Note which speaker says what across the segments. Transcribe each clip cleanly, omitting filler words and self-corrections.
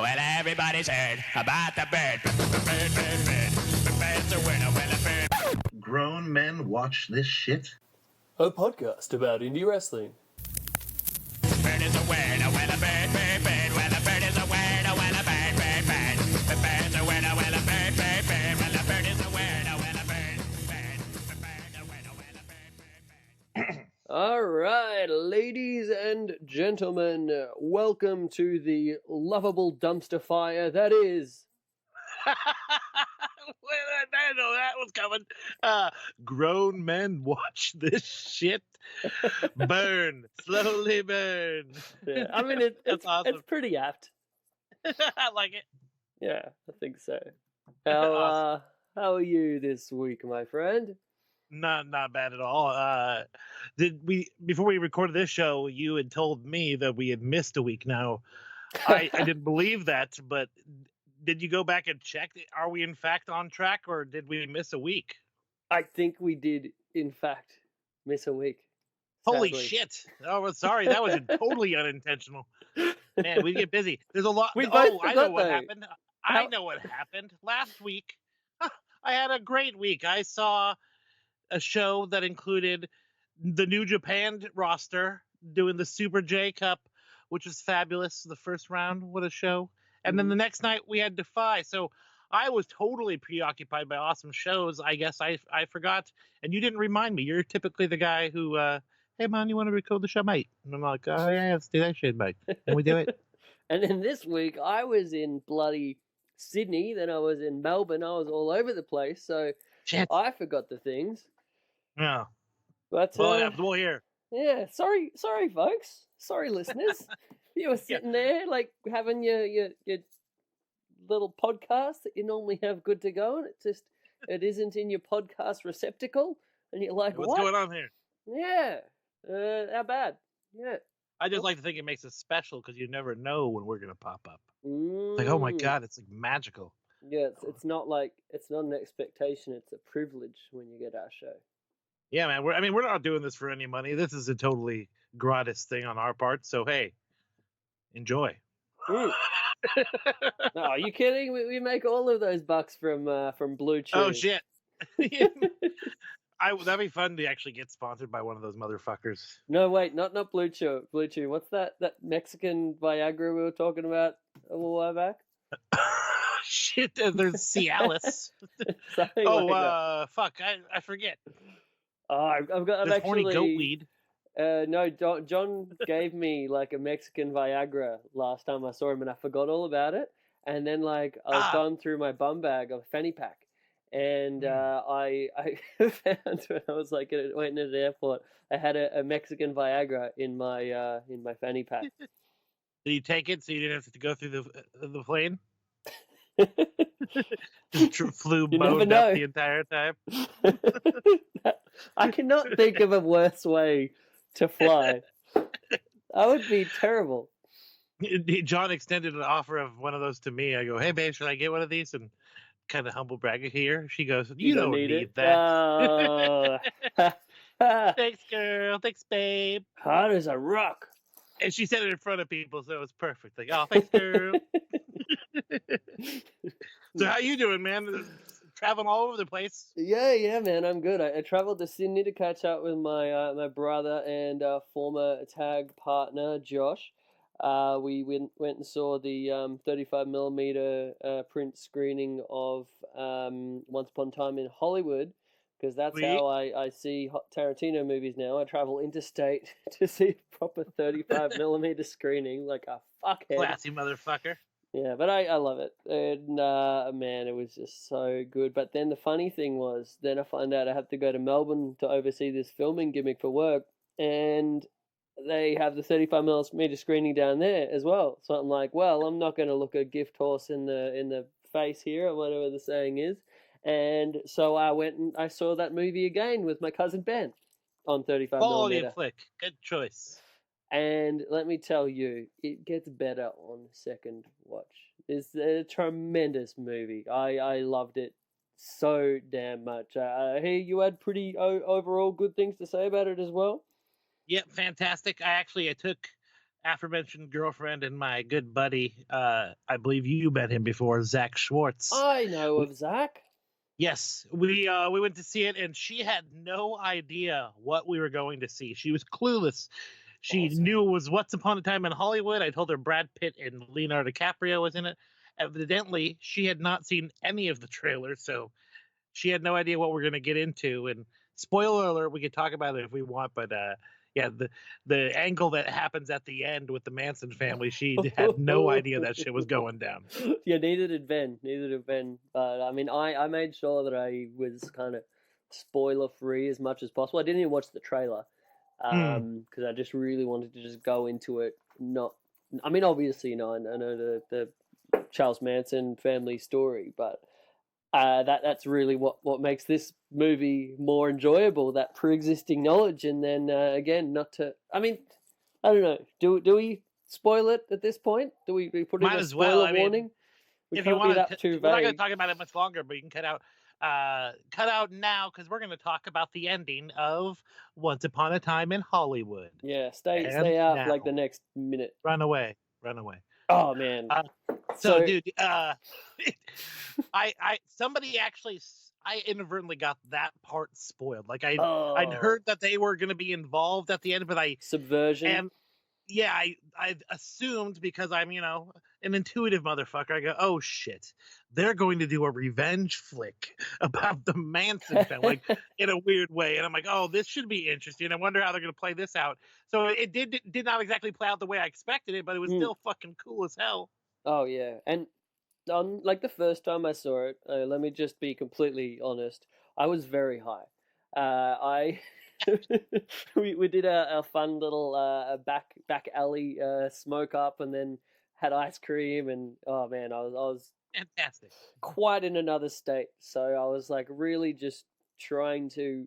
Speaker 1: Well, everybody's heard about the bird. Bird's a winner, well, a bird.
Speaker 2: Grown men watch this shit?
Speaker 3: A podcast about indie wrestling.
Speaker 1: Bird is a winner, well, a bird. Well, a bird is a winner, well, a bird. The bird's a winner, well, a bird. Well, a bird is a winner, well, a bird. The bird's a winner, well, a bird.
Speaker 3: All right, ladies and gentlemen, welcome to the lovable dumpster fire that is...
Speaker 4: I know that was coming. Grown men watch this shit burn, slowly burn.
Speaker 3: Yeah, I mean, it's
Speaker 4: awesome.
Speaker 3: It's pretty apt.
Speaker 4: I like it.
Speaker 3: Yeah, I think so.
Speaker 4: Awesome.
Speaker 3: How are you this week, my friend?
Speaker 4: Not bad at all. Before we recorded this show, you had told me that we had missed a week. Now, I didn't believe that, but did you go back and check? Are we in fact on track, or did we miss a week?
Speaker 3: I think we did, in fact, miss a week.
Speaker 4: Holy
Speaker 3: sadly.
Speaker 4: shit! Oh, sorry, that was totally unintentional. Man, we get busy. There's a lot.
Speaker 3: We both
Speaker 4: I know
Speaker 3: forgot,
Speaker 4: what
Speaker 3: though.
Speaker 4: happened. I know what happened last week. I had a great week. I saw a show that included the New Japan roster doing the Super J Cup, which was fabulous. The first round, what a show! And then the next night we had Defy. So I was totally preoccupied by awesome shows. I guess I forgot, and you didn't remind me. You're typically the guy who, hey man, you want to record the show, mate? And I'm like, oh yeah, let's do that shit, mate. Can we do it?
Speaker 3: And then this week, I was in bloody Sydney, then I was in Melbourne, I was all over the place, so
Speaker 4: Shit.
Speaker 3: I forgot the things.
Speaker 4: Yeah.
Speaker 3: But,
Speaker 4: We'll hear.
Speaker 3: yeah, sorry, folks. Sorry, listeners. You were sitting there, like, having your little podcast that you normally have good to go, and it isn't in your podcast receptacle, and you're like,
Speaker 4: What's
Speaker 3: what?
Speaker 4: going on here?
Speaker 3: Yeah. How bad? Yeah.
Speaker 4: I just like to think it makes it special because you never know when we're gonna pop up. Like, oh my god, it's like magical.
Speaker 3: Yeah, it's not an expectation, it's a privilege when you get our show.
Speaker 4: Yeah, man. We're not doing this for any money. This is a totally gratis thing on our part. So hey, enjoy.
Speaker 3: No, are you kidding? We make all of those bucks from Blue Chew.
Speaker 4: Oh shit. That'd be fun to actually get sponsored by one of those motherfuckers.
Speaker 3: No, wait, not Blue Chew. Blue Chew. What's that Mexican Viagra we were talking about a little while back?
Speaker 4: Shit, there's Cialis.
Speaker 3: Something like that.
Speaker 4: Fuck, I forget.
Speaker 3: Oh, I've
Speaker 4: There's horny
Speaker 3: actually
Speaker 4: goat weed.
Speaker 3: no, John gave me like a Mexican Viagra last time I saw him, and I forgot all about it. And then like I was going through my bum bag of fanny pack, and I found when I was like waiting at the airport, I had a Mexican Viagra in my fanny pack.
Speaker 4: Did you take it so you didn't have to go through the plane? Flew
Speaker 3: You never
Speaker 4: boned
Speaker 3: know.
Speaker 4: up the entire time.
Speaker 3: I cannot think of a worse way to fly. That would be terrible.
Speaker 4: John extended an offer of one of those to me. I go, hey babe, should I get one of these? And kind of humble brag here. She goes, you don't need that. Thanks, girl. Thanks, babe.
Speaker 3: Hard as a rock.
Speaker 4: And she said it in front of people, so it was perfect. Like, oh, thanks, girl. So how you doing, man? Traveling all over the place.
Speaker 3: Yeah, man, I'm good. I traveled to Sydney to catch up with my brother and former tag partner Josh. We went and saw the 35mm print screening of Once Upon a Time in Hollywood, because that's how I see Tarantino movies now. I travel interstate to see a proper 35mm screening, like a fuckhead.
Speaker 4: Classy motherfucker.
Speaker 3: Yeah, but I love it. And, man, it was just so good. But then the funny thing was, then I find out I have to go to Melbourne to oversee this filming gimmick for work, and they have the 35mm screening down there as well. So I'm like, well, I'm not going to look a gift horse in the face here, or whatever the saying is. And so I went and I saw that movie again with my cousin Ben on 35mm.
Speaker 4: Quality flick. Good choice.
Speaker 3: And let me tell you, it gets better on second watch. It's a tremendous movie. I loved it so damn much. Hey, you had pretty overall good things to say about it as well?
Speaker 4: Yep, fantastic. I took aforementioned girlfriend and my good buddy. I believe you met him before, Zach Schwartz.
Speaker 3: I know of Zach.
Speaker 4: Yes, we went to see it, and she had no idea what we were going to see. She was clueless. She
Speaker 3: Awesome.
Speaker 4: knew it was Once Upon a Time in Hollywood. I told her Brad Pitt and Leonardo DiCaprio was in it. Evidently, she had not seen any of the trailers, so she had no idea what we're going to get into. And spoiler alert, we could talk about it if we want, but yeah, the angle that happens at the end with the Manson family, she had no idea that shit was going down.
Speaker 3: Yeah, neither did Ben. But I mean, I made sure that I was kind of spoiler free as much as possible. I didn't even watch the trailer because I just really wanted to just go into it. Not, I mean, obviously, I know the Charles Manson family story, but that's really what makes this movie more enjoyable, that pre-existing knowledge. And then again, not to, I mean, I don't know, do we spoil it at this point? Do we put in a spoiler warning?
Speaker 4: If you want to, we're not going to talk about it much longer, but you can cut out now, because we're going to talk about the ending of Once Upon a Time in Hollywood.
Speaker 3: Yeah, stay out for like the next minute.
Speaker 4: Run away.
Speaker 3: Oh man.
Speaker 4: So dude, I inadvertently got that part spoiled. Like I'd heard that they were going to be involved at the end, but
Speaker 3: subversion.
Speaker 4: And yeah, I assumed, because I'm an intuitive motherfucker. I go, oh shit, they're going to do a revenge flick about the Manson family, like in a weird way, and I'm like, oh, this should be interesting. I wonder how they're going to play this out. So it did not exactly play out the way I expected it, but it was still fucking cool as hell.
Speaker 3: Oh yeah, and on like the first time I saw it, let me just be completely honest, I was very high. we did a fun little back alley smoke up, and then had ice cream, and oh man, I was
Speaker 4: fantastic,
Speaker 3: quite in another state. So I was like really just trying to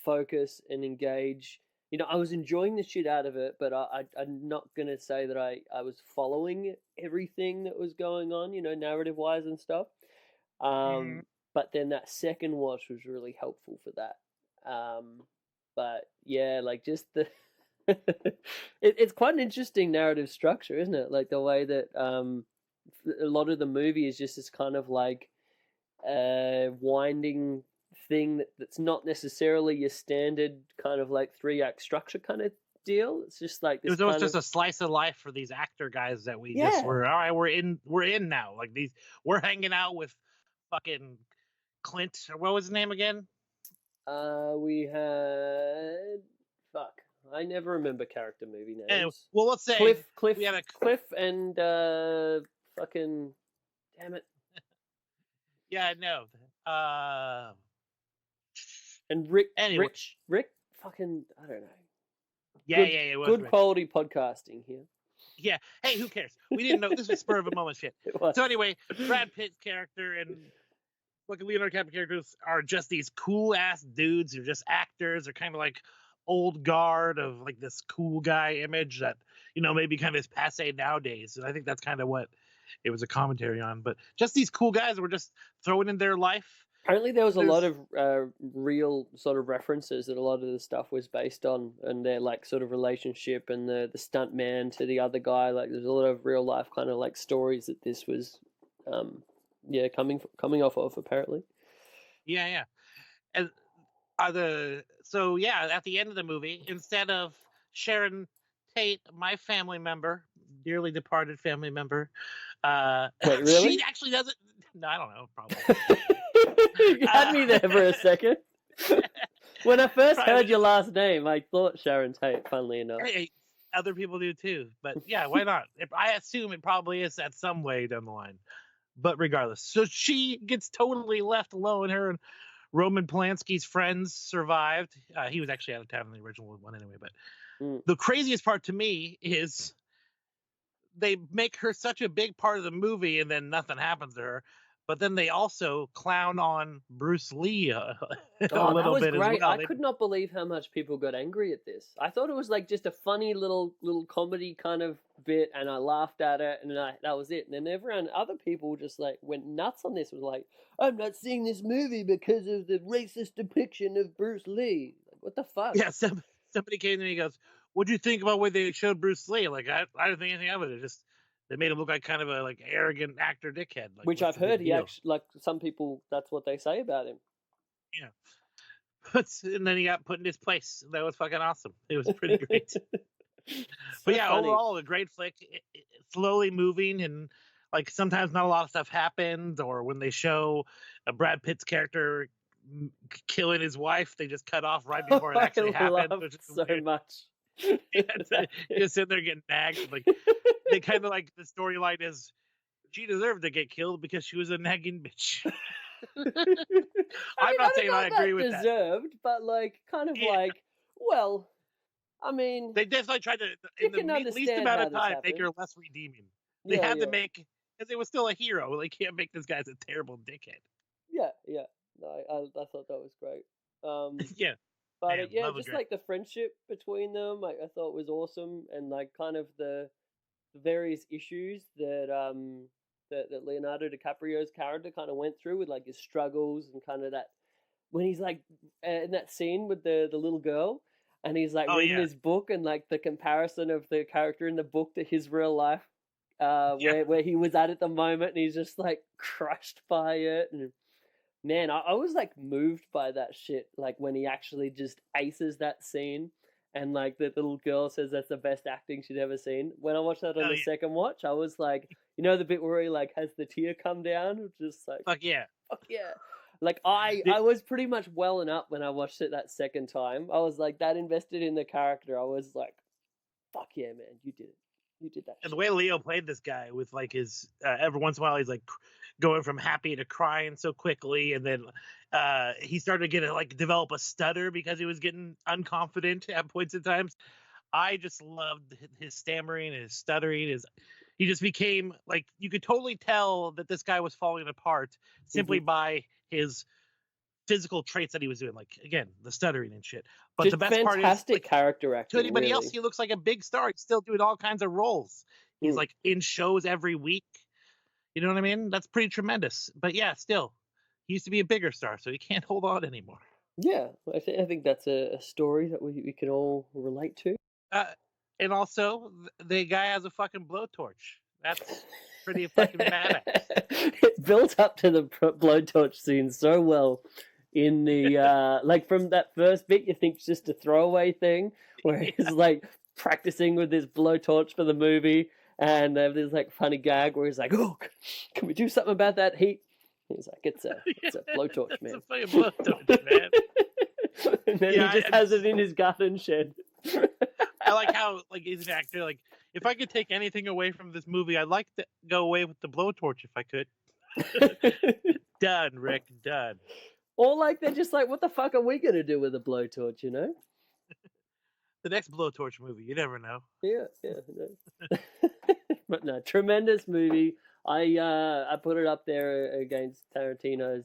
Speaker 3: focus and engage. I was enjoying the shit out of it, but I'm not going to say that I was following everything that was going on, narrative-wise and stuff. But then that second watch was really helpful for that. But yeah, like just the... it's quite an interesting narrative structure, isn't it? Like the way that a lot of the movie is just this kind of like winding thing that's not necessarily your standard kind of like 3-act structure kind of deal. It's just like this.
Speaker 4: It was almost just a slice of life for these actor guys that we just were. All right, we're in now. Like we're hanging out with fucking Clint, or what was his name again?
Speaker 3: We had I never remember character movie names.
Speaker 4: Anyway, well, let's say
Speaker 3: Cliff.
Speaker 4: We had
Speaker 3: Cliff and fucking damn it.
Speaker 4: Yeah, no.
Speaker 3: And Rick.
Speaker 4: Anyway.
Speaker 3: Rick. Fucking, I don't know.
Speaker 4: Yeah, it was
Speaker 3: good
Speaker 4: Rick.
Speaker 3: Quality podcasting here.
Speaker 4: Yeah. Hey, who cares? We didn't know. This was spur of a moment shit. So anyway, Brad Pitt's character and Leonardo DiCaprio characters are just these cool ass dudes. They're just actors. They're kind of like old guard of like this cool guy image that maybe kind of is passe nowadays. And I think that's kind of what it was a commentary on. But just these cool guys were just throwing in their life.
Speaker 3: Apparently there was a lot of real sort of references that a lot of the stuff was based on, and their like sort of relationship and the stunt man to the other guy. Like there's a lot of real life kind of like stories that this was coming off of, apparently.
Speaker 4: Yeah. And at the end of the movie, instead of Sharon Tate, my family member, dearly departed family member,
Speaker 3: wait, really?
Speaker 4: she actually doesn't. No, I don't know, probably.
Speaker 3: You had me there for a second. When I first heard your last name, I thought Sharon Tate, funnily enough.
Speaker 4: Hey, other people do too, but yeah, why not? I assume it probably is at some way down the line. But regardless, so she gets totally left alone. Her and Roman Polanski's friends survived. He was actually out of town in the original one anyway. But the craziest part to me is they make her such a big part of the movie, and then nothing happens to her. But then they also clown on Bruce Lee a little bit
Speaker 3: great.
Speaker 4: as well.
Speaker 3: I could not believe how much people got angry at this. I thought it was like just a funny little comedy kind of bit, and I laughed at it, and that was it. And then other people just like went nuts on this. Was like, I'm not seeing this movie because of the racist depiction of Bruce Lee. Like, what the fuck?
Speaker 4: Yeah, somebody came to me and goes, What'd you think about when they showed Bruce Lee? Like, I didn't think anything of it. It just they made him look like kind of a like arrogant actor dickhead. Like,
Speaker 3: Which
Speaker 4: what's
Speaker 3: I've
Speaker 4: the big
Speaker 3: heard he
Speaker 4: deal?
Speaker 3: actually, like, some people, that's what they say about him.
Speaker 4: Yeah. And then he got put in his place. That was fucking awesome. It was pretty great. But yeah,
Speaker 3: funny.
Speaker 4: overall, a great flick. It's slowly moving, and like sometimes not a lot of stuff happens, or when they show a Brad Pitt's character killing his wife, they just cut off right before it actually happened.
Speaker 3: Love
Speaker 4: Which is
Speaker 3: so
Speaker 4: weird.
Speaker 3: much.
Speaker 4: You're just sitting there getting nagged. Like they kind of like the storyline is she deserved to get killed because she was a nagging bitch. I'm not saying I agree with that.
Speaker 3: Deserved, but like kind of like, well, I mean,
Speaker 4: They definitely tried to,
Speaker 3: you
Speaker 4: in the
Speaker 3: can
Speaker 4: least
Speaker 3: understand
Speaker 4: amount
Speaker 3: how
Speaker 4: of
Speaker 3: this
Speaker 4: time, make
Speaker 3: happened.
Speaker 4: her less redeeming. They had to make, because it was still a hero. They can't make this guy as a terrible dickhead.
Speaker 3: Yeah. No, I thought that was great.
Speaker 4: Yeah.
Speaker 3: But
Speaker 4: Man,
Speaker 3: yeah,
Speaker 4: love
Speaker 3: just
Speaker 4: great.
Speaker 3: like the friendship between them, I thought was awesome, and like kind of the various issues that Leonardo DiCaprio's character kind of went through with like his struggles and kind of that when he's like in that scene with the little girl and he's like reading his book and like the comparison of the character in the book to his real life, where he was at the moment, and he's just like crushed by it. And man, I was like moved by that shit. Like when he actually just aces that scene, and like the little girl says that's the best acting she'd ever seen. When I watched that on the second watch, I was like, you know, the bit where he like has the tear come down, just like
Speaker 4: fuck yeah.
Speaker 3: Like I was pretty much welling up when I watched it that second time. I was like that invested in the character. I was like, fuck yeah, man, you did it. You did that.
Speaker 4: And the way Leo played this guy with like his every once in a while he's like going from happy to crying so quickly, and then he started to get like develop a stutter because he was getting unconfident at points in times. I just loved his stammering, his stuttering, he just became like you could totally tell that this guy was falling apart simply by his physical traits that he was doing, like again the stuttering and shit. But
Speaker 3: just
Speaker 4: the best part is
Speaker 3: fantastic character acting.
Speaker 4: To anybody
Speaker 3: really.
Speaker 4: else, he looks like a big star. He's still doing all kinds of roles. He's like in shows every week. You know what I mean? That's pretty tremendous. But yeah, still, he used to be a bigger star, so he can't hold on anymore.
Speaker 3: Yeah, I think that's a story that we can all relate to.
Speaker 4: And also, the guy has a fucking blowtorch. That's pretty fucking badass.
Speaker 3: It built up to the blowtorch scene so well. In the like from that first bit, you think it's just a throwaway thing where he's like practicing with his blowtorch for the movie, and there's like funny gag where he's like, "Oh, can we do something about that heat?" He's like, "It's a blowtorch, man."
Speaker 4: It's a fucking blowtorch, man.
Speaker 3: And then he just has it in his garden shed.
Speaker 4: I like how like he's an actor. Like, if I could take anything away from this movie, I'd like to go away with the blowtorch if I could. Done, Rick. Done.
Speaker 3: Or like they're just like, what the fuck are we gonna do with a blowtorch? You know?
Speaker 4: The next blowtorch movie, you never know.
Speaker 3: Yeah. No. But no, tremendous movie. I put it up there against Tarantino's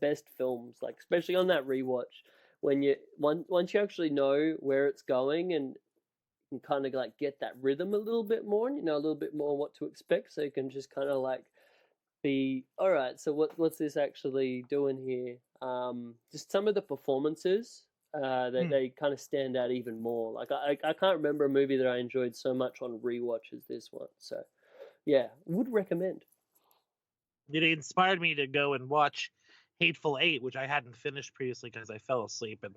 Speaker 3: best films, like especially on that rewatch when once you actually know where it's going and can kind of like get that rhythm a little bit more, and you know a little bit more what to expect, so you can just kind of like be all right. So what's this actually doing here? Just some of the performances they kind of stand out even more. Like I can't remember a movie that I enjoyed so much on rewatch as this one. So yeah, would recommend.
Speaker 4: It inspired me to go and watch Hateful Eight, which I hadn't finished previously because I fell asleep. And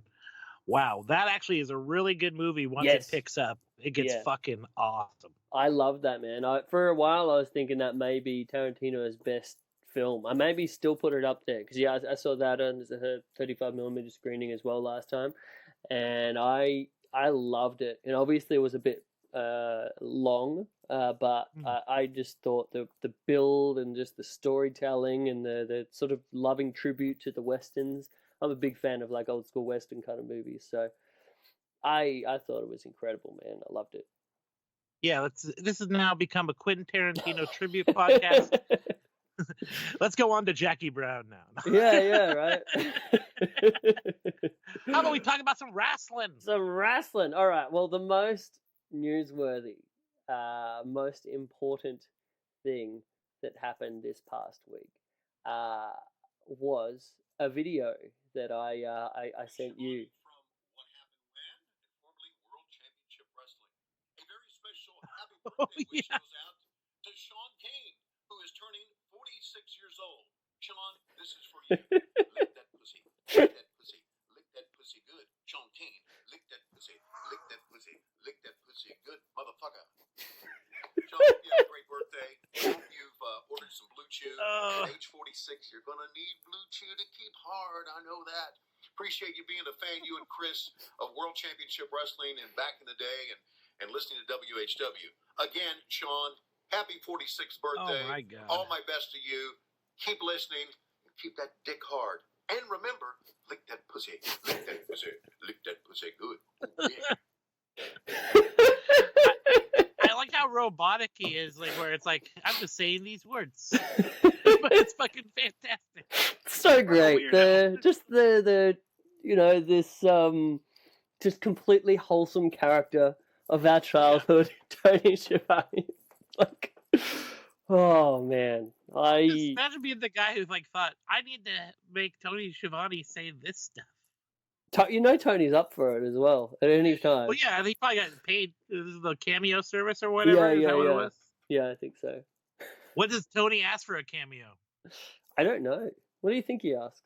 Speaker 4: wow, that actually is a really good movie. Once it picks up, it gets fucking awesome.
Speaker 3: I love that, man. For a while I was thinking that may be Tarantino's best film. I maybe still put it up there because I saw that on the 35mm screening as well last time, and I loved it. And obviously it was a bit long, but I just thought the build and just the storytelling and the sort of loving tribute to the westerns. I'm a big fan of like old school western kind of movies, so I thought it was incredible, man. I loved it.
Speaker 4: Yeah, this has now become a Quentin Tarantino tribute podcast. Let's go on to Jackie Brown now.
Speaker 3: Yeah, right.
Speaker 4: How about we talk about some wrestling?
Speaker 3: Some wrestling. All right. Well, the most newsworthy, most important thing that happened this past week was a video that I sent you.
Speaker 4: Oh,
Speaker 5: And which
Speaker 4: yeah.
Speaker 5: goes out to Sean Kane, who is turning 46 years old. Sean, this is for you. Lick that pussy. Lick that pussy. Lick that pussy good. Sean Kane, lick that pussy. Lick that pussy. Lick that pussy good, motherfucker. Sean, hope you have a great birthday. Hope you've ordered some Blue Chew.
Speaker 4: Oh.
Speaker 5: At age 46, you're going to need Blue Chew to keep hard. I know that. Appreciate you being a fan, you and Chris, of World Championship Wrestling and back in the day and listening to WHW. Again, Sean, happy 46th birthday.
Speaker 4: Oh, my God.
Speaker 5: All my best to you. Keep listening and keep that dick hard. And remember, lick that pussy. Lick that pussy. Lick that pussy good. Yeah.
Speaker 4: I like how robotic he is, like where it's like, I'm just saying these words. But it's fucking fantastic.
Speaker 3: So great.
Speaker 4: weirdo.
Speaker 3: The this just completely wholesome character of our childhood, Tony Schiavone. Like, oh man,
Speaker 4: Just imagine being the guy who like thought, I need to make Tony Schiavone say this stuff.
Speaker 3: Tony's up for it as well at any time.
Speaker 4: Well, yeah, he probably got paid. This is the cameo service or whatever. Is that what it was?
Speaker 3: Yeah, I think so.
Speaker 4: What does Tony ask for a cameo?
Speaker 3: I don't know. What do you think he asks?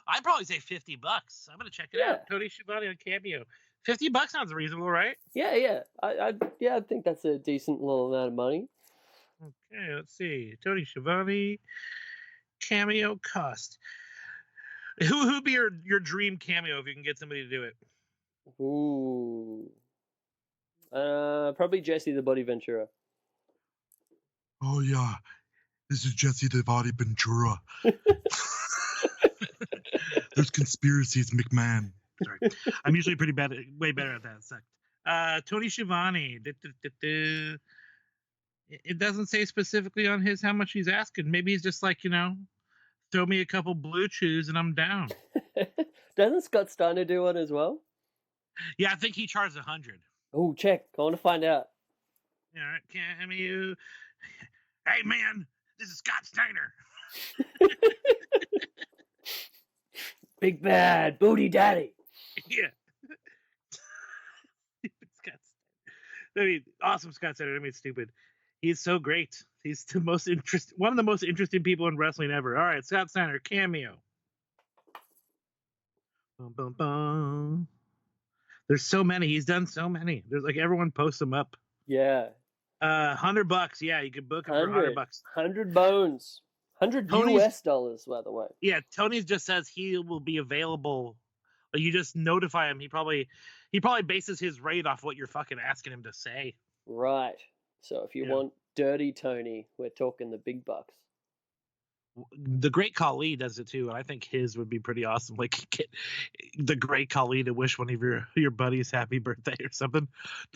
Speaker 4: I'd probably say $50. I'm gonna check it out. Tony Schiavone on cameo. $50 sounds reasonable, right?
Speaker 3: Yeah. I think that's a decent little amount of money.
Speaker 4: Okay, let's see. Tony Schiavone cameo cost. Who'd be your dream cameo if you can get somebody to do it?
Speaker 3: Ooh. Probably Jesse the Body Ventura.
Speaker 6: Oh yeah, this is Jesse the Body Ventura. There's conspiracies, McMahon.
Speaker 4: Sorry, I'm usually pretty bad, way better at that. Sucked. Tony Schiavone. It doesn't say specifically on his how much he's asking. Maybe he's just like, throw me a couple Blue Chews and I'm down.
Speaker 3: Doesn't Scott Steiner do one as well?
Speaker 4: Yeah, I think he charged $100.
Speaker 3: Oh, check. I want to find out.
Speaker 4: All right, cameo. Hey man, this is Scott Steiner.
Speaker 3: Big bad booty daddy.
Speaker 4: Yeah. Scott Steiner. I mean, awesome Scott Steiner. I mean, stupid. He's so great. He's the one of the most interesting people in wrestling ever. All right, Scott Steiner cameo. Bum, bum, bum. There's so many. He's done so many. There's like everyone posts them up.
Speaker 3: Yeah.
Speaker 4: $100. Yeah, you could book him for $100.
Speaker 3: 100 bones. 100 US dollars, by the way.
Speaker 4: Yeah, Tony just says he will be available. Like, you just notify him. He probably bases his rate off what you're fucking asking him to say.
Speaker 3: Right. So if you want Dirty Tony, we're talking the big bucks.
Speaker 4: The Great Khali does it too, and I think his would be pretty awesome. Like, get the Great Khali to wish one of your buddies happy birthday or something.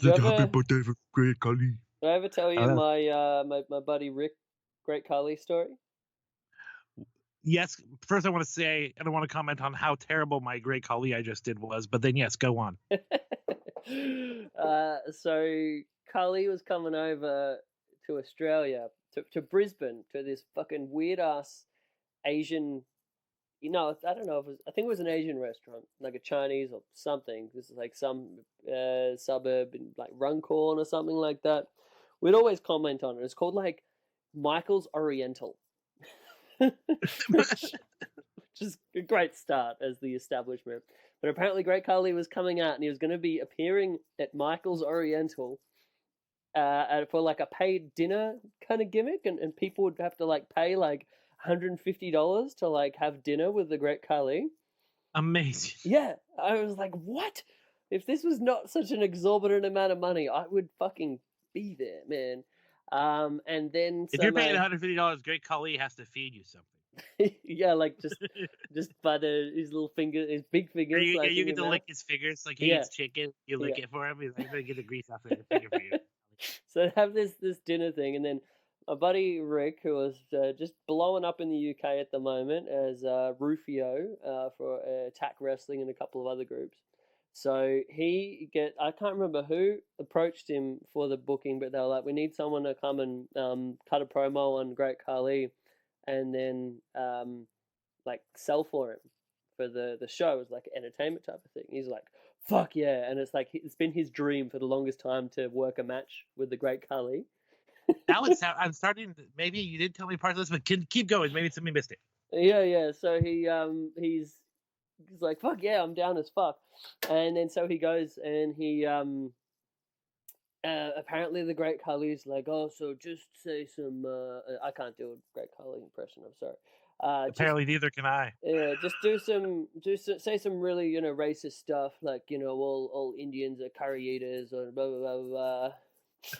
Speaker 6: Happy birthday for Great Khali.
Speaker 3: Did I ever tell you my buddy Rick Great Khali story?
Speaker 4: Yes. First, I want to say I don't want to comment on how terrible my Great Khali I just did was, but then yes, go on.
Speaker 3: So Khali was coming over to Australia, to Brisbane, to this fucking weird ass Asian. I don't know if I think it was an Asian restaurant, like a Chinese or something. This is like some suburb in like Runcorn or something like that. We'd always comment on it. It's called like Michael's Oriental. which is a great start as the establishment. But apparently Great Khali was coming out and he was going to be appearing at Michael's Oriental for like a paid dinner kind of gimmick, and people would have to like pay like $150 to like have dinner with the Great Khali.
Speaker 4: Amazing.
Speaker 3: Yeah, I was like, what? If this was not such an exorbitant amount of money, I would fucking be there, man. And then
Speaker 4: if you're paying $150, Great Khali has to feed you something.
Speaker 3: Yeah, like just by his little finger, his big fingers.
Speaker 4: You get to lick his fingers, like he eats chicken. You lick it for him. He's like, I'm gonna get the grease off the finger for you.
Speaker 3: So they have this dinner thing, and then my buddy Rick, who was just blowing up in the UK at the moment as Rufio for Attack Wrestling and a couple of other groups. So I can't remember who approached him for the booking, but they were like, we need someone to come and cut a promo on Great Khali and then like sell for him for the show. It was like an entertainment type of thing. He's like, fuck yeah. And it's like, it's been his dream for the longest time to work a match with the Great Khali.
Speaker 4: Now I'm starting. Maybe you did tell me part of this, but keep going. Maybe somebody missed it.
Speaker 3: Yeah. So he's like, fuck yeah, I'm down as fuck. And then so he goes and he apparently the Great Khali's like, oh, so just say some. I can't do a Great Khali impression. I'm sorry.
Speaker 4: Apparently, neither can I.
Speaker 3: Yeah, just say some really racist stuff like all Indians are curry eaters or blah blah blah blah.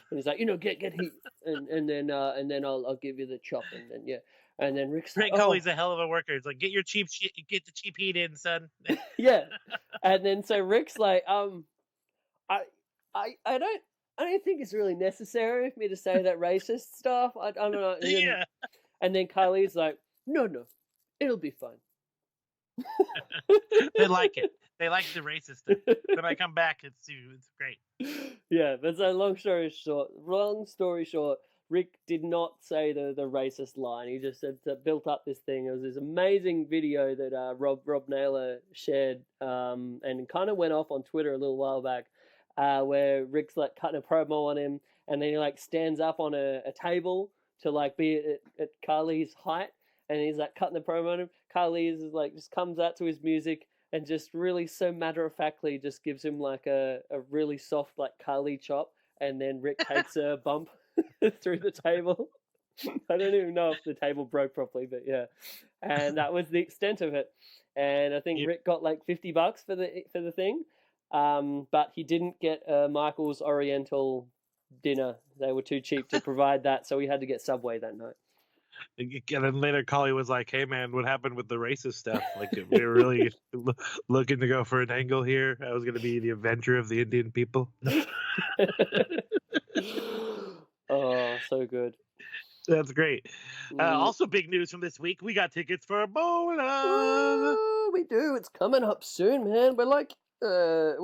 Speaker 3: And he's like, get heat, and then I'll give you the chop, and then and then Rick's
Speaker 4: Great
Speaker 3: like,
Speaker 4: Khali's a hell of a worker. It's like, get the cheap heat in, son.
Speaker 3: yeah, and then so Rick's like, I don't think it's really necessary for me to say that racist stuff. I don't know.
Speaker 4: Yeah.
Speaker 3: And then Kylie's like, no, it'll be fine.
Speaker 4: They like it. They like the racist stuff. When I come back, it's great.
Speaker 3: Yeah, but so long story short, Rick did not say the racist line. He just said built up this thing. It was this amazing video that Rob Naylor shared and kind of went off on Twitter a little while back, where Rick's like cutting a promo on him, and then he like stands up on a table to like be at Carly's height, and he's like cutting the promo on him. Carly is like just comes out to his music and just really so matter-of-factly just gives him like a really soft like Carly chop, and then Rick takes a bump through the table. I don't even know if the table broke properly, but yeah. And that was the extent of it. And I think Rick got like $50 for the thing, but he didn't get Michael's Oriental dinner. They were too cheap to provide that, so we had to get Subway that night.
Speaker 4: And then later, Collie was like, "Hey, man, what happened with the racist stuff? Like, we were really looking to go for an angle here. I was going to be the avenger of the Indian people."
Speaker 3: Oh, so good.
Speaker 4: That's great. Also, big news from this week: we got tickets for BOLA.
Speaker 3: Ooh, we do. It's coming up soon, man. We're like a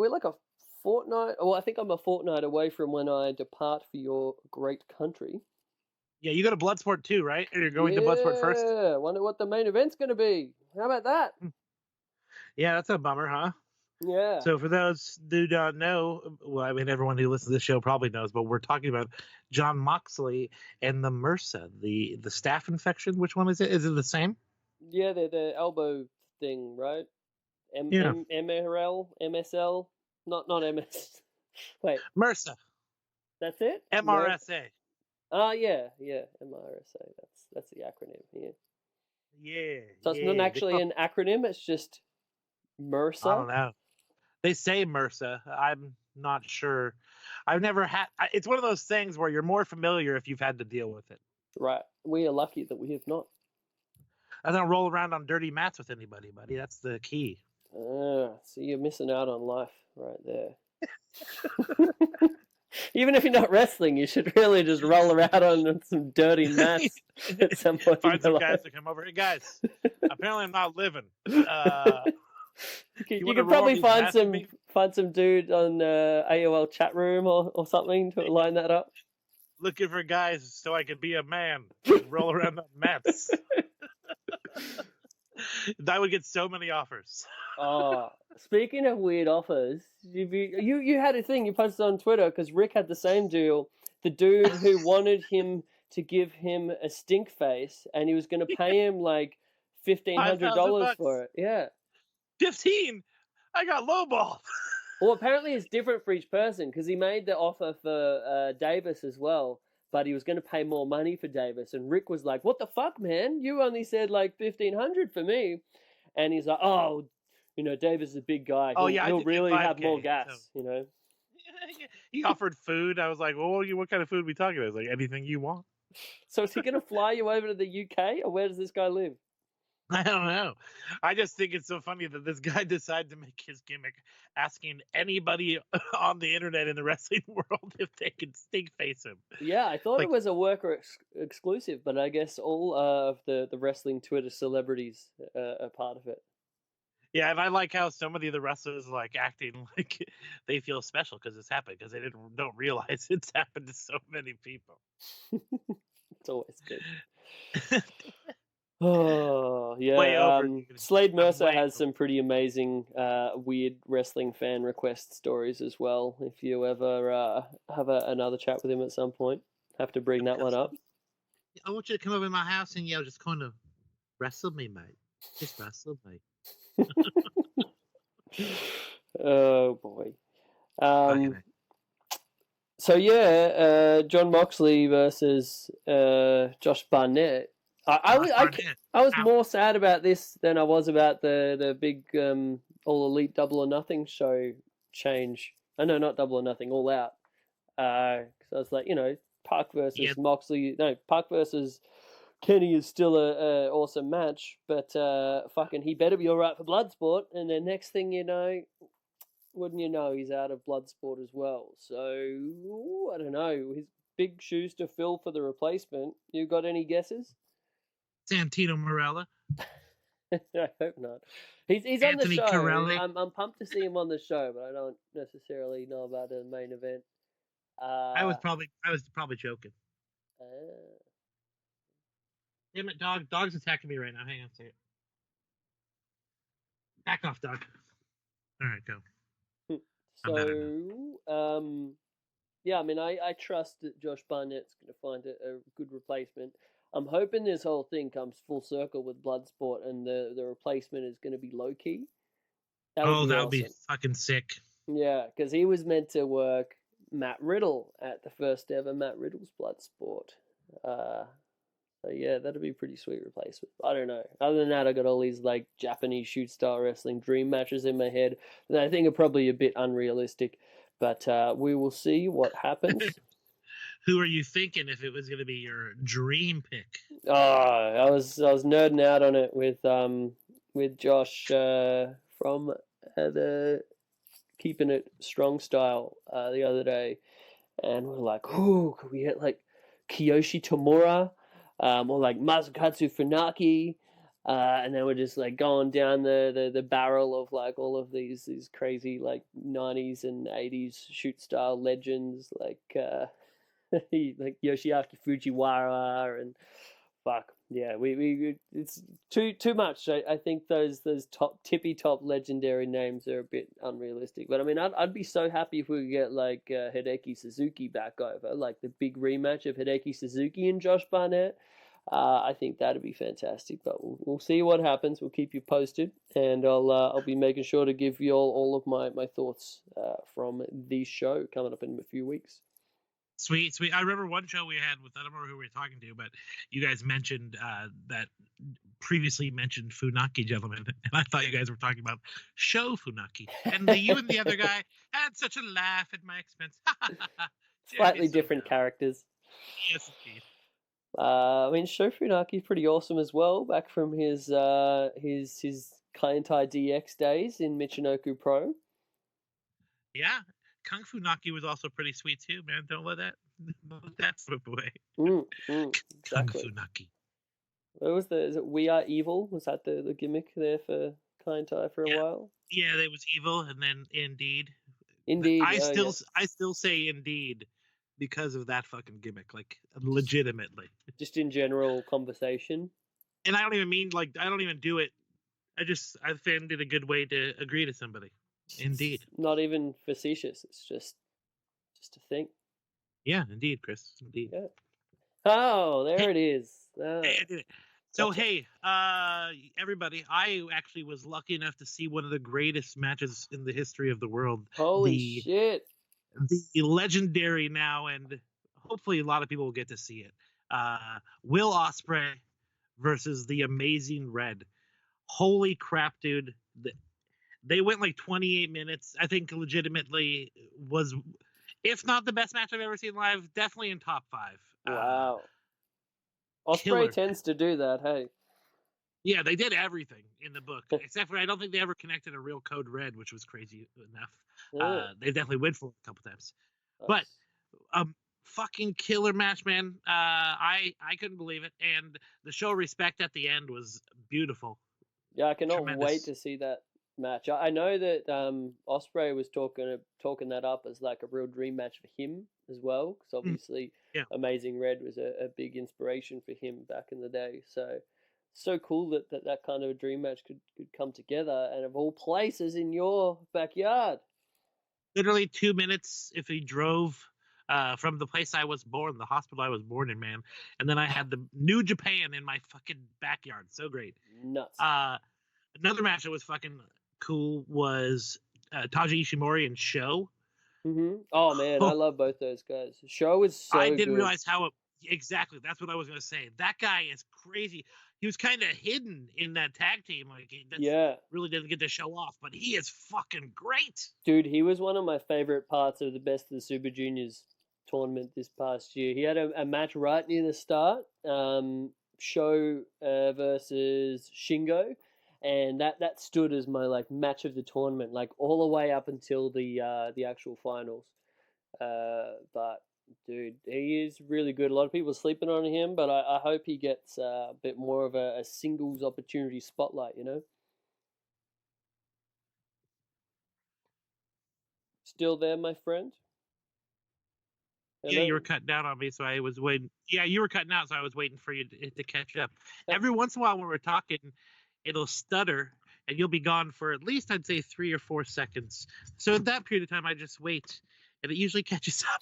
Speaker 3: fortnight. Well, I think I'm a fortnight away from when I depart for your great country.
Speaker 4: Yeah, you go to Bloodsport too, right? Or you're going to Bloodsport first?
Speaker 3: Yeah, wonder what the main event's going to be. How about that?
Speaker 4: Yeah, that's a bummer, huh?
Speaker 3: Yeah.
Speaker 4: So for those who don't know, well, I mean, everyone who listens to the show probably knows, but we're talking about John Moxley and the MRSA, the staph infection. Which one is it? Is it the same?
Speaker 3: Yeah, the elbow thing, right? MRL, MSL, not MS. Wait,
Speaker 4: MRSA.
Speaker 3: That's it.
Speaker 4: MRSA.
Speaker 3: Oh yeah, MRSA. That's the acronym here.
Speaker 4: Yeah.
Speaker 3: So it's not actually an acronym. It's just MRSA.
Speaker 4: I don't know. They say MRSA. I'm not sure. I've never had. It's one of those things where you're more familiar if you've had to deal with it.
Speaker 3: Right. We are lucky that we have not.
Speaker 4: I don't roll around on dirty mats with anybody, buddy. That's the key.
Speaker 3: So you're missing out on life right there. Even if you're not wrestling, you should really just roll around on some dirty mats at some point.
Speaker 4: Find some guys to come over. Hey guys, apparently I'm not living.
Speaker 3: You could probably find some dude on AOL chat room or something to line that up.
Speaker 4: Looking for guys so I could be a man, roll around on mats. I would get so many offers.
Speaker 3: Oh, speaking of weird offers, you had a thing you posted on Twitter because Rick had the same deal. The dude who wanted him to give him a stink face, and he was going to pay him like $1,500 for it. Yeah,
Speaker 4: 15. I got lowball.
Speaker 3: Well, apparently it's different for each person because he made the offer for Davis as well, but he was going to pay more money for Davis, and Rick was like, "What the fuck, man? You only said like $1,500 for me," and he's like, "Oh, Davis is a big guy. He'll really have more gas,
Speaker 4: He offered food. I was like, "Well, what kind of food are we talking about?" I was like, "Anything you want."
Speaker 3: So is he going to fly you over to the UK, or where does this guy live?
Speaker 4: I don't know. I just think it's so funny that this guy decided to make his gimmick asking anybody on the internet in the wrestling world if they could stink face him.
Speaker 3: Yeah, I thought it was a worker exclusive, but I guess all of the wrestling Twitter celebrities are part of it.
Speaker 4: Yeah, and I like how some of the other wrestlers like acting like they feel special because it's happened because they don't realize it's happened to so many people.
Speaker 3: It's always good. Oh, yeah.
Speaker 4: Way over.
Speaker 3: Slade Mercer
Speaker 4: way
Speaker 3: has
Speaker 4: over.
Speaker 3: some pretty amazing, weird wrestling fan request stories as well. If you ever have another chat with him at some point, have to bring that one up.
Speaker 4: I want you to come over to my house and just kind of wrestle me, mate. Just wrestle me.
Speaker 3: Oh boy.
Speaker 4: Fucking heck.
Speaker 3: So yeah, John Moxley versus Josh Barnett. I was more sad about this than I was about the big All Elite Double or Nothing show change. No, not Double or Nothing, All Out. Because I was like, Park versus Moxley. No, Park versus Kenny is still a awesome match, but fucking he better be all right for Bloodsport. And then next thing you know, wouldn't you know, he's out of Bloodsport as well. So I don't know. His big shoes to fill for the replacement. You got any guesses?
Speaker 4: Santino Marella.
Speaker 3: I hope not. He's on the
Speaker 4: Anthony
Speaker 3: show.
Speaker 4: Corelli.
Speaker 3: I'm pumped to see him on the show, but I don't necessarily know about the main event.
Speaker 4: I was probably joking. Damn it, dog! Dog's attacking me right now. Hang on a second. Back off, dog. All right, go.
Speaker 3: So, yeah, I mean, I trust that Josh Barnett's going to find a good replacement. I'm hoping this whole thing comes full circle with Bloodsport and the replacement is going to be low key.
Speaker 4: That would be fucking sick.
Speaker 3: Yeah, because he was meant to work Matt Riddle at the first ever Matt Riddle's Bloodsport. So yeah, that'd be a pretty sweet replacement. I don't know. Other than that, I got all these like Japanese shoot style wrestling dream matches in my head that I think are probably a bit unrealistic. But we will see what happens.
Speaker 4: Who are you thinking if it was going to be your dream pick?
Speaker 3: Oh, I was nerding out on it with Josh from the Keeping It Strong style the other day, and we're like, oh, could we get like Kiyoshi Tamura? Or like Masakatsu Funaki, and then we're just like going down the barrel of like all of these crazy like 90s and 80s shoot style legends like like Yoshiaki Fujiwara and fuck yeah, we it's too much. I think those top tippy top legendary names are a bit unrealistic. But I mean, I'd be so happy if we could get like Hideki Suzuki back over, like the big rematch of Hideki Suzuki and Josh Barnett. I think that'd be fantastic. But we'll see what happens. We'll keep you posted, and I'll be making sure to give you all of my thoughts from the show coming up in a few weeks.
Speaker 4: Sweet. I remember one show we had with, I don't remember who we were talking to, but you guys mentioned that previously mentioned Funaki gentleman, and I thought you guys were talking about Show Funaki. And you and the other guy had such a laugh at my expense.
Speaker 3: Slightly different characters.
Speaker 4: Yes, indeed.
Speaker 3: I mean, Show Funaki pretty awesome as well, back from his Kaientai DX days in Michinoku Pro.
Speaker 4: Yeah. Kung Fu Naki was also pretty sweet too, man. Don't let that slip away.
Speaker 3: Exactly.
Speaker 4: Kung Fu Naki.
Speaker 3: What was is it We Are Evil? Was that the gimmick there for Kaientai for a while?
Speaker 4: Yeah, there was Evil, and then Indeed.
Speaker 3: Indeed.
Speaker 4: I still say Indeed because of that fucking gimmick, like legitimately.
Speaker 3: Just in general conversation.
Speaker 4: And I don't even do it. I found it a good way to agree to somebody. Indeed.
Speaker 3: It's not even facetious. It's just a thing.
Speaker 4: Yeah, indeed, Chris. Indeed.
Speaker 3: Yeah. Oh, there it is. Oh.
Speaker 4: Hey, I did it. So, hey, everybody, I actually was lucky enough to see one of the greatest matches in the history of the world.
Speaker 3: Holy shit.
Speaker 4: The legendary now, and hopefully a lot of people will get to see it. Will Ospray versus the Amazing Red. Holy crap, dude. They went like 28 minutes. I think legitimately was, if not the best match I've ever seen live, definitely in top 5.
Speaker 3: Wow. Osprey tends to do that, hey.
Speaker 4: Yeah, they did everything in the book, except for I don't think they ever connected a real code red, which was crazy enough.
Speaker 3: Yeah.
Speaker 4: They definitely went for it a couple times. But fucking killer match, man. I couldn't believe it. And the show respect at the end was beautiful.
Speaker 3: Yeah, I cannot
Speaker 4: Tremendous.
Speaker 3: wait to see that match. I know that Osprey was talking that up as like a real dream match for him as well, because obviously Amazing Red was a big inspiration for him back in the day. So so cool that kind of a dream match could come together, and of all places in your backyard.
Speaker 4: Literally 2 minutes if he drove from the place I was born, the hospital I was born in, man. And then I had the New Japan in my fucking backyard. So great.
Speaker 3: Nuts.
Speaker 4: Another match that was fucking cool was Taji Ishimori and Sho.
Speaker 3: Oh man, I love both those guys. The show is so
Speaker 4: I didn't
Speaker 3: good.
Speaker 4: realize how exactly. That's what I was gonna say. That guy is crazy. He was kind of hidden in that tag team, like really didn't get to show off, but he is fucking great.
Speaker 3: Dude, he was one of my favorite parts of the Best of the Super Juniors tournament this past year. He had a match right near the start, Sho versus Shingo, and that stood as my like match of the tournament, like all the way up until the actual finals. But dude, he is really good. A lot of people are sleeping on him, but I hope he gets a bit more of a singles opportunity spotlight, you know? Still there, my friend?
Speaker 4: Yeah,
Speaker 3: Hello?
Speaker 4: you were cutting out on me, so I was waiting. Yeah, you were cutting out, so I was waiting for you to catch up. Every once in a while when we're talking, it'll stutter, and you'll be gone for at least, I'd say, 3 or 4 seconds. So at that period of time, I just wait, and it usually catches up.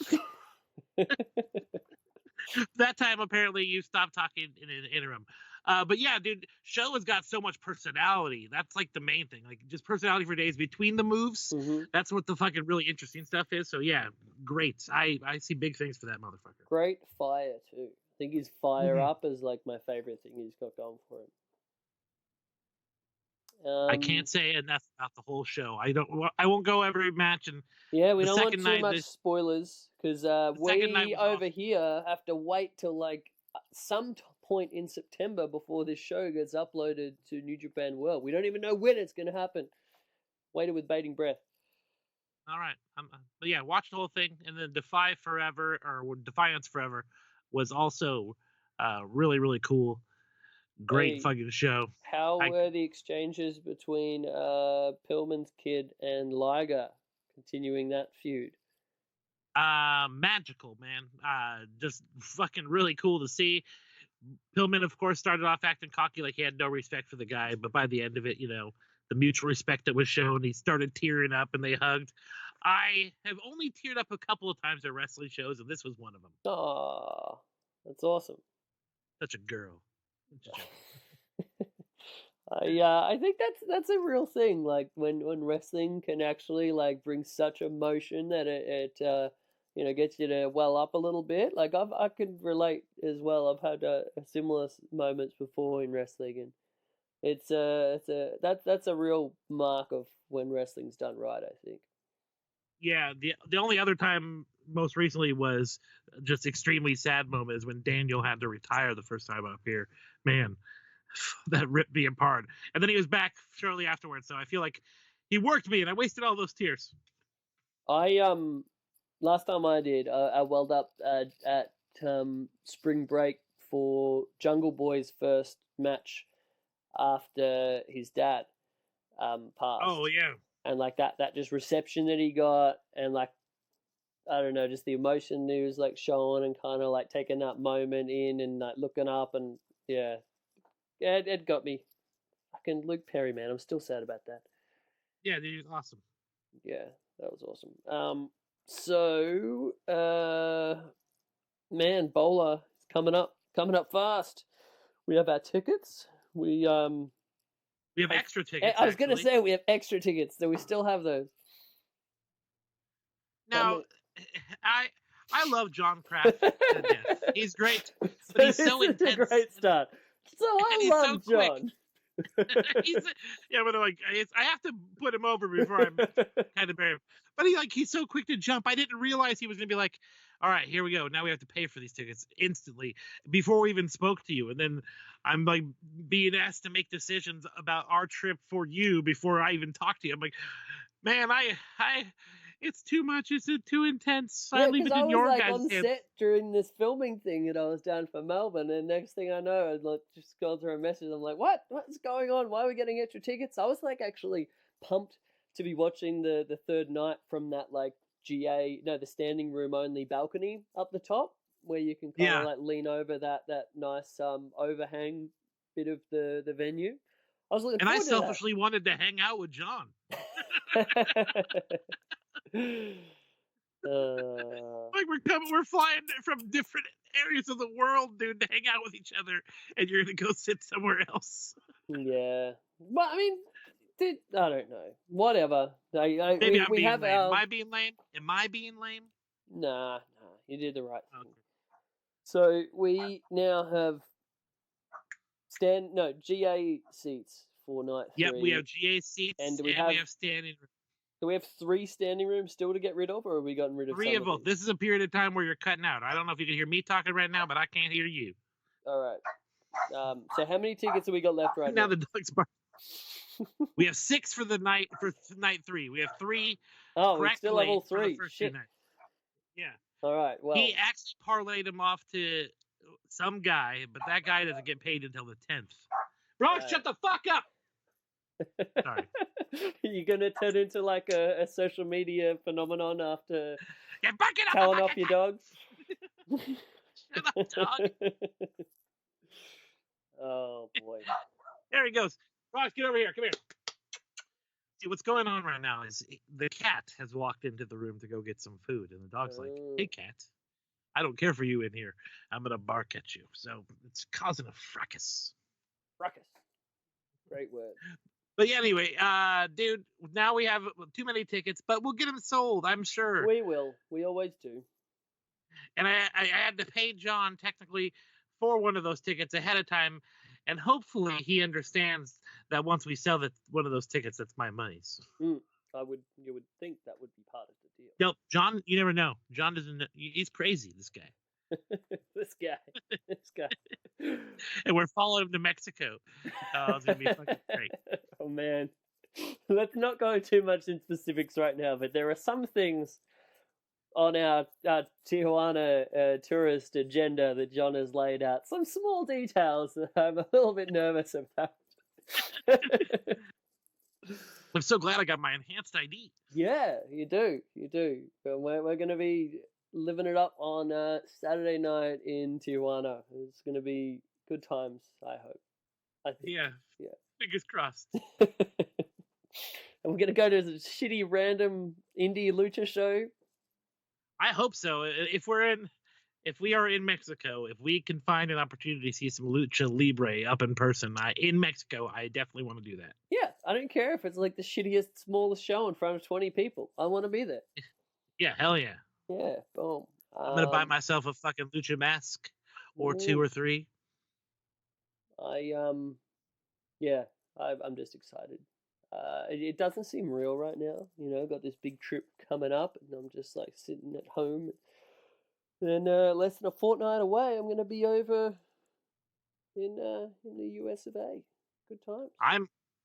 Speaker 4: That time, apparently, you stopped talking in an interim. But yeah, dude, Sho has got so much personality. That's like the main thing. Like just personality for days between the moves. That's what the fucking really interesting stuff is. So yeah, great. I see big things for that motherfucker.
Speaker 3: Great fire too. I think his fire up is like my favorite thing he's got going for him.
Speaker 4: I can't say enough about the whole show. I won't go every match, and
Speaker 3: yeah, we
Speaker 4: the
Speaker 3: don't want
Speaker 4: second
Speaker 3: too
Speaker 4: night
Speaker 3: much spoilers because
Speaker 4: second night
Speaker 3: we
Speaker 4: was
Speaker 3: over here have to wait till like some point in September before this show gets uploaded to New Japan World. We don't even know when it's going to happen. Waited with bating breath.
Speaker 4: All right, but yeah, watch the whole thing, and then Defiance Forever was also really really cool. Great fucking show.
Speaker 3: How were the exchanges between Pillman's kid and Liger, continuing that feud?
Speaker 4: Magical, man. Just fucking really cool to see. Pillman, of course, started off acting cocky, like he had no respect for the guy, but by the end of it, you know, the mutual respect that was shown, he started tearing up and they hugged. I have only teared up a couple of times at wrestling shows, and this was one of them.
Speaker 3: Oh, that's awesome.
Speaker 4: Such a girl.
Speaker 3: I think that's a real thing. Like when wrestling can actually like bring such emotion that it you know gets you to well up a little bit. Like I can relate as well. I've had similar moments before in wrestling, and it's a real mark of when wrestling's done right, I think.
Speaker 4: Yeah, the only other time most recently was just extremely sad moment is when Daniel had to retire the first time up here. Man, that ripped me apart. And then he was back shortly afterwards, so I feel like he worked me and I wasted all those tears.
Speaker 3: I last time I did, I welled up at spring break for Jungle Boy's first match after his dad passed.
Speaker 4: Oh yeah.
Speaker 3: And like that just reception that he got, and like I don't know, just the emotion he was like showing and kind of like taking that moment in and like looking up, and yeah, it got me. Fucking Luke Perry, man, I'm still sad about that.
Speaker 4: Yeah, dude, he was awesome.
Speaker 3: Yeah, that was awesome. So man, BOLA is coming up fast. We have our tickets. We
Speaker 4: have extra tickets.
Speaker 3: I was going to say we have extra tickets. Do we still have those?
Speaker 4: Now, I love John Kraft to death. He's great, but he's so intense.
Speaker 3: A great start. So I love so John.
Speaker 4: Yeah, but like I have to put him over before I'm kind of bury him. But he's so quick to jump. I didn't realize he was going to be like, all right, here we go. Now we have to pay for these tickets instantly before we even spoke to you. And then I'm like being asked to make decisions about our trip for you before I even talk to you. I'm like, man, it's too much. It's too intense.
Speaker 3: Yeah,
Speaker 4: I leave it in your guys'
Speaker 3: on
Speaker 4: hands.
Speaker 3: set during this filming thing, and I was down for Melbourne, and next thing I know, I'd like just gone through a message. I'm like, what's going on? Why are we getting extra tickets? I was like actually pumped to be watching the third night from that like the standing room only balcony up the top where you can kind of like lean over that nice overhang bit of the venue. I was looking
Speaker 4: And I
Speaker 3: forward to that.
Speaker 4: selfishly wanted to hang out with John. Like we're flying from different areas of the world, dude, to hang out with each other, and you're gonna go sit somewhere else.
Speaker 3: Yeah, but I mean, I don't know. Whatever.
Speaker 4: Maybe I'm
Speaker 3: we
Speaker 4: being
Speaker 3: have
Speaker 4: lame.
Speaker 3: our...
Speaker 4: Am I being lame? Am I being lame?
Speaker 3: Nah, you did the right thing.
Speaker 4: Okay.
Speaker 3: So we now have GA seats for night 3.
Speaker 4: Yep, we have GA seats,
Speaker 3: and
Speaker 4: we have standing rooms.
Speaker 3: Do we have 3 standing rooms still to get rid of, or have we gotten rid of
Speaker 4: 3
Speaker 3: some
Speaker 4: of both.
Speaker 3: these?
Speaker 4: This is a period of time where you're cutting out. I don't know if you can hear me talking right now, but I can't hear you.
Speaker 3: All right. So how many tickets have we got left right now?
Speaker 4: Now the dog's barking. We have 6 for night 3. We have 3.
Speaker 3: Oh, we still have all
Speaker 4: for the
Speaker 3: 3.
Speaker 4: first 2
Speaker 3: Shit.
Speaker 4: nights. Yeah.
Speaker 3: All right. Well,
Speaker 4: He actually parlayed him off to some guy, but that guy doesn't get paid until the 10th. Bronx,
Speaker 3: Right.
Speaker 4: shut the fuck up! Sorry.
Speaker 3: you're gonna turn into like a social media phenomenon after
Speaker 4: You're barking up
Speaker 3: telling
Speaker 4: the
Speaker 3: off your dog.
Speaker 4: Shut up, dog.
Speaker 3: Oh boy.
Speaker 4: There he goes. Bronx, get over here. Come here. See, what's going on right now is the cat has walked into the room to go get some food, and the dog's like,
Speaker 3: Oh.
Speaker 4: "Hey, cat, I don't care for you in here. I'm gonna bark at you." So it's causing a fracas.
Speaker 3: Ruckus. Great word.
Speaker 4: But yeah, anyway, dude, now we have too many tickets, but we'll get them sold, I'm sure.
Speaker 3: We will. We always do.
Speaker 4: And I had to pay John technically for one of those tickets ahead of time, and hopefully he understands that once we sell one of those tickets, that's my money's.
Speaker 3: You would think that would be part of the deal.
Speaker 4: Nope, John, you never know. John doesn't know. He's crazy, this guy.
Speaker 3: This guy.
Speaker 4: And we're following him to Mexico. It's going to be fucking great.
Speaker 3: Oh, man. Let's not go too much in specifics right now, but there are some things on our Tijuana tourist agenda that John has laid out. Some small details that I'm a little bit nervous about.
Speaker 4: I'm so glad I got my enhanced ID.
Speaker 3: Yeah, you do. But we're going to be living it up on Saturday night in Tijuana. It's going to be good times, I hope. I think.
Speaker 4: Yeah. Fingers crossed.
Speaker 3: And we're going to go to the shitty random indie lucha show.
Speaker 4: I hope so. If we are in Mexico, if we can find an opportunity to see some lucha libre up in person in Mexico, I definitely want to do that.
Speaker 3: Yeah, I don't care if it's like the shittiest, smallest show in front of 20 people. I want to be there.
Speaker 4: Yeah, hell yeah.
Speaker 3: Yeah, boom.
Speaker 4: I'm gonna buy myself a fucking lucha mask, or 2 or 3.
Speaker 3: I'm just excited. It doesn't seem real right now. You know, got this big trip coming up, and I'm just like sitting at home. And less than a fortnight away, I'm going to be over in the US of A. Good times.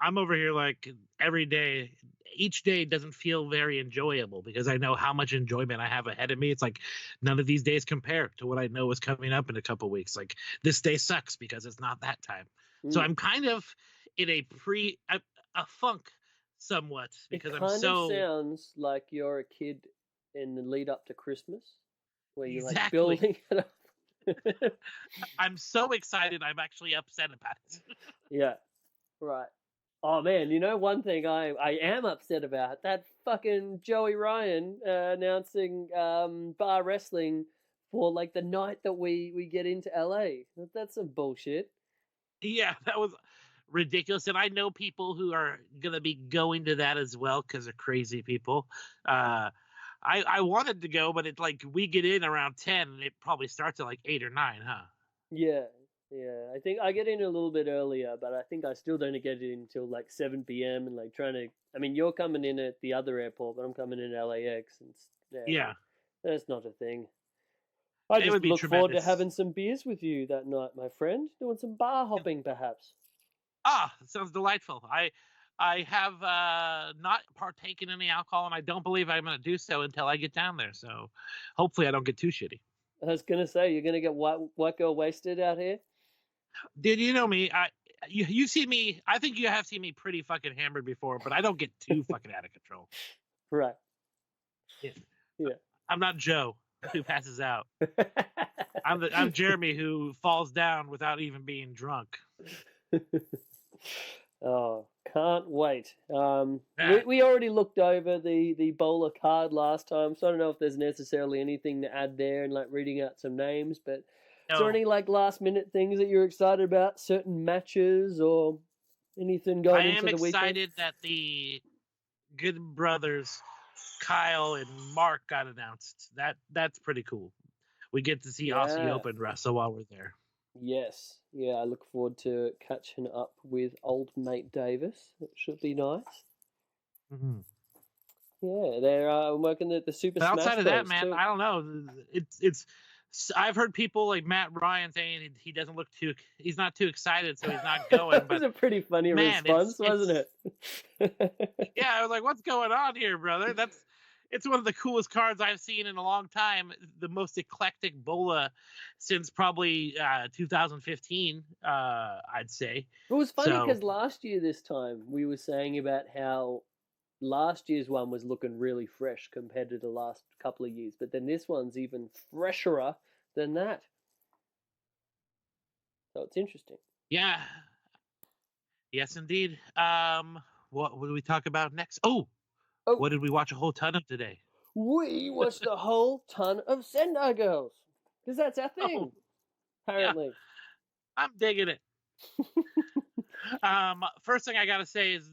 Speaker 4: I'm over here like every day. Each day doesn't feel very enjoyable because I know how much enjoyment I have ahead of me. It's like none of these days compare to what I know is coming up in a couple weeks. Like this day sucks because it's not that time. So I'm kind of in a funk somewhat because
Speaker 3: it
Speaker 4: I'm so.
Speaker 3: It sounds like you're a kid in the lead up to Christmas, where you're like
Speaker 4: Exactly.
Speaker 3: building it up.
Speaker 4: I'm so excited. I'm actually upset about it.
Speaker 3: Yeah, right. Oh man, you know one thing I am upset about, that fucking Joey Ryan announcing bar wrestling for like the night that we get into LA. That's some bullshit.
Speaker 4: Yeah, that was ridiculous. And I know people who are going to be going to that as well because they're crazy people. I wanted to go, but it's like we get in around 10 and it probably starts at like 8 or 9, huh?
Speaker 3: Yeah. I think I get in a little bit earlier, but I think I still don't get in until like 7 p.m. and like trying to. I mean, you're coming in at the other airport, but I'm coming in at LAX, and
Speaker 4: Yeah.
Speaker 3: That's not a thing. I
Speaker 4: It
Speaker 3: just
Speaker 4: would be
Speaker 3: look forward to
Speaker 4: tremendous.
Speaker 3: having some beers with you that night, my friend. Doing some bar hopping, perhaps.
Speaker 4: Sounds delightful. I have not partaken in any alcohol, and I don't believe I'm going to do so until I get down there. So hopefully I don't get too shitty.
Speaker 3: I was gonna say, you're gonna get white girl wasted out here.
Speaker 4: Dude, you know me. You see me. I think you have seen me pretty fucking hammered before, but I don't get too fucking out of control.
Speaker 3: Right.
Speaker 4: Yeah. I'm not Joe who passes out. I'm Jeremey who falls down without even being drunk.
Speaker 3: Oh, can't wait.
Speaker 4: Ah.
Speaker 3: We already looked over the BOLA card last time, so I don't know if there's necessarily anything to add there and like reading out some names, but is there
Speaker 4: No,
Speaker 3: any like last minute things that you're excited about? Certain matches or anything going
Speaker 4: I
Speaker 3: into
Speaker 4: am
Speaker 3: the weekend?
Speaker 4: excited that the Good Brothers, Kyle and Mark, got announced. That's pretty cool. We get to see Aussie
Speaker 3: Yeah.
Speaker 4: Open wrestle while we're there.
Speaker 3: Yes. Yeah, I look forward to catching up with old mate Davis. It should be nice.
Speaker 4: Mm-hmm.
Speaker 3: Yeah, they're working the Super
Speaker 4: But
Speaker 3: Smash
Speaker 4: outside of that,
Speaker 3: Bros.
Speaker 4: man,
Speaker 3: too.
Speaker 4: I don't know. It's. I've heard people like Matt Ryan saying he doesn't look too. He's not too excited, so he's not going.
Speaker 3: That was
Speaker 4: But
Speaker 3: a pretty funny
Speaker 4: man,
Speaker 3: response, wasn't it?
Speaker 4: yeah, I was like, what's going on here, brother? It's one of the coolest cards I've seen in a long time. The most eclectic BOLA since probably 2015, I'd say.
Speaker 3: It was funny
Speaker 4: So
Speaker 3: because last year this time we were saying about how last year's one was looking really fresh compared to the last couple of years, but then this one's even fresher than that. So it's interesting.
Speaker 4: yeah, yes, indeed. What do we talk about next? Oh,
Speaker 3: Oh,
Speaker 4: what did we watch a whole ton of today?
Speaker 3: we watched a whole ton of Sendai Girls because that's our thing,
Speaker 4: Oh,
Speaker 3: apparently.
Speaker 4: I'm digging it. First thing I gotta say is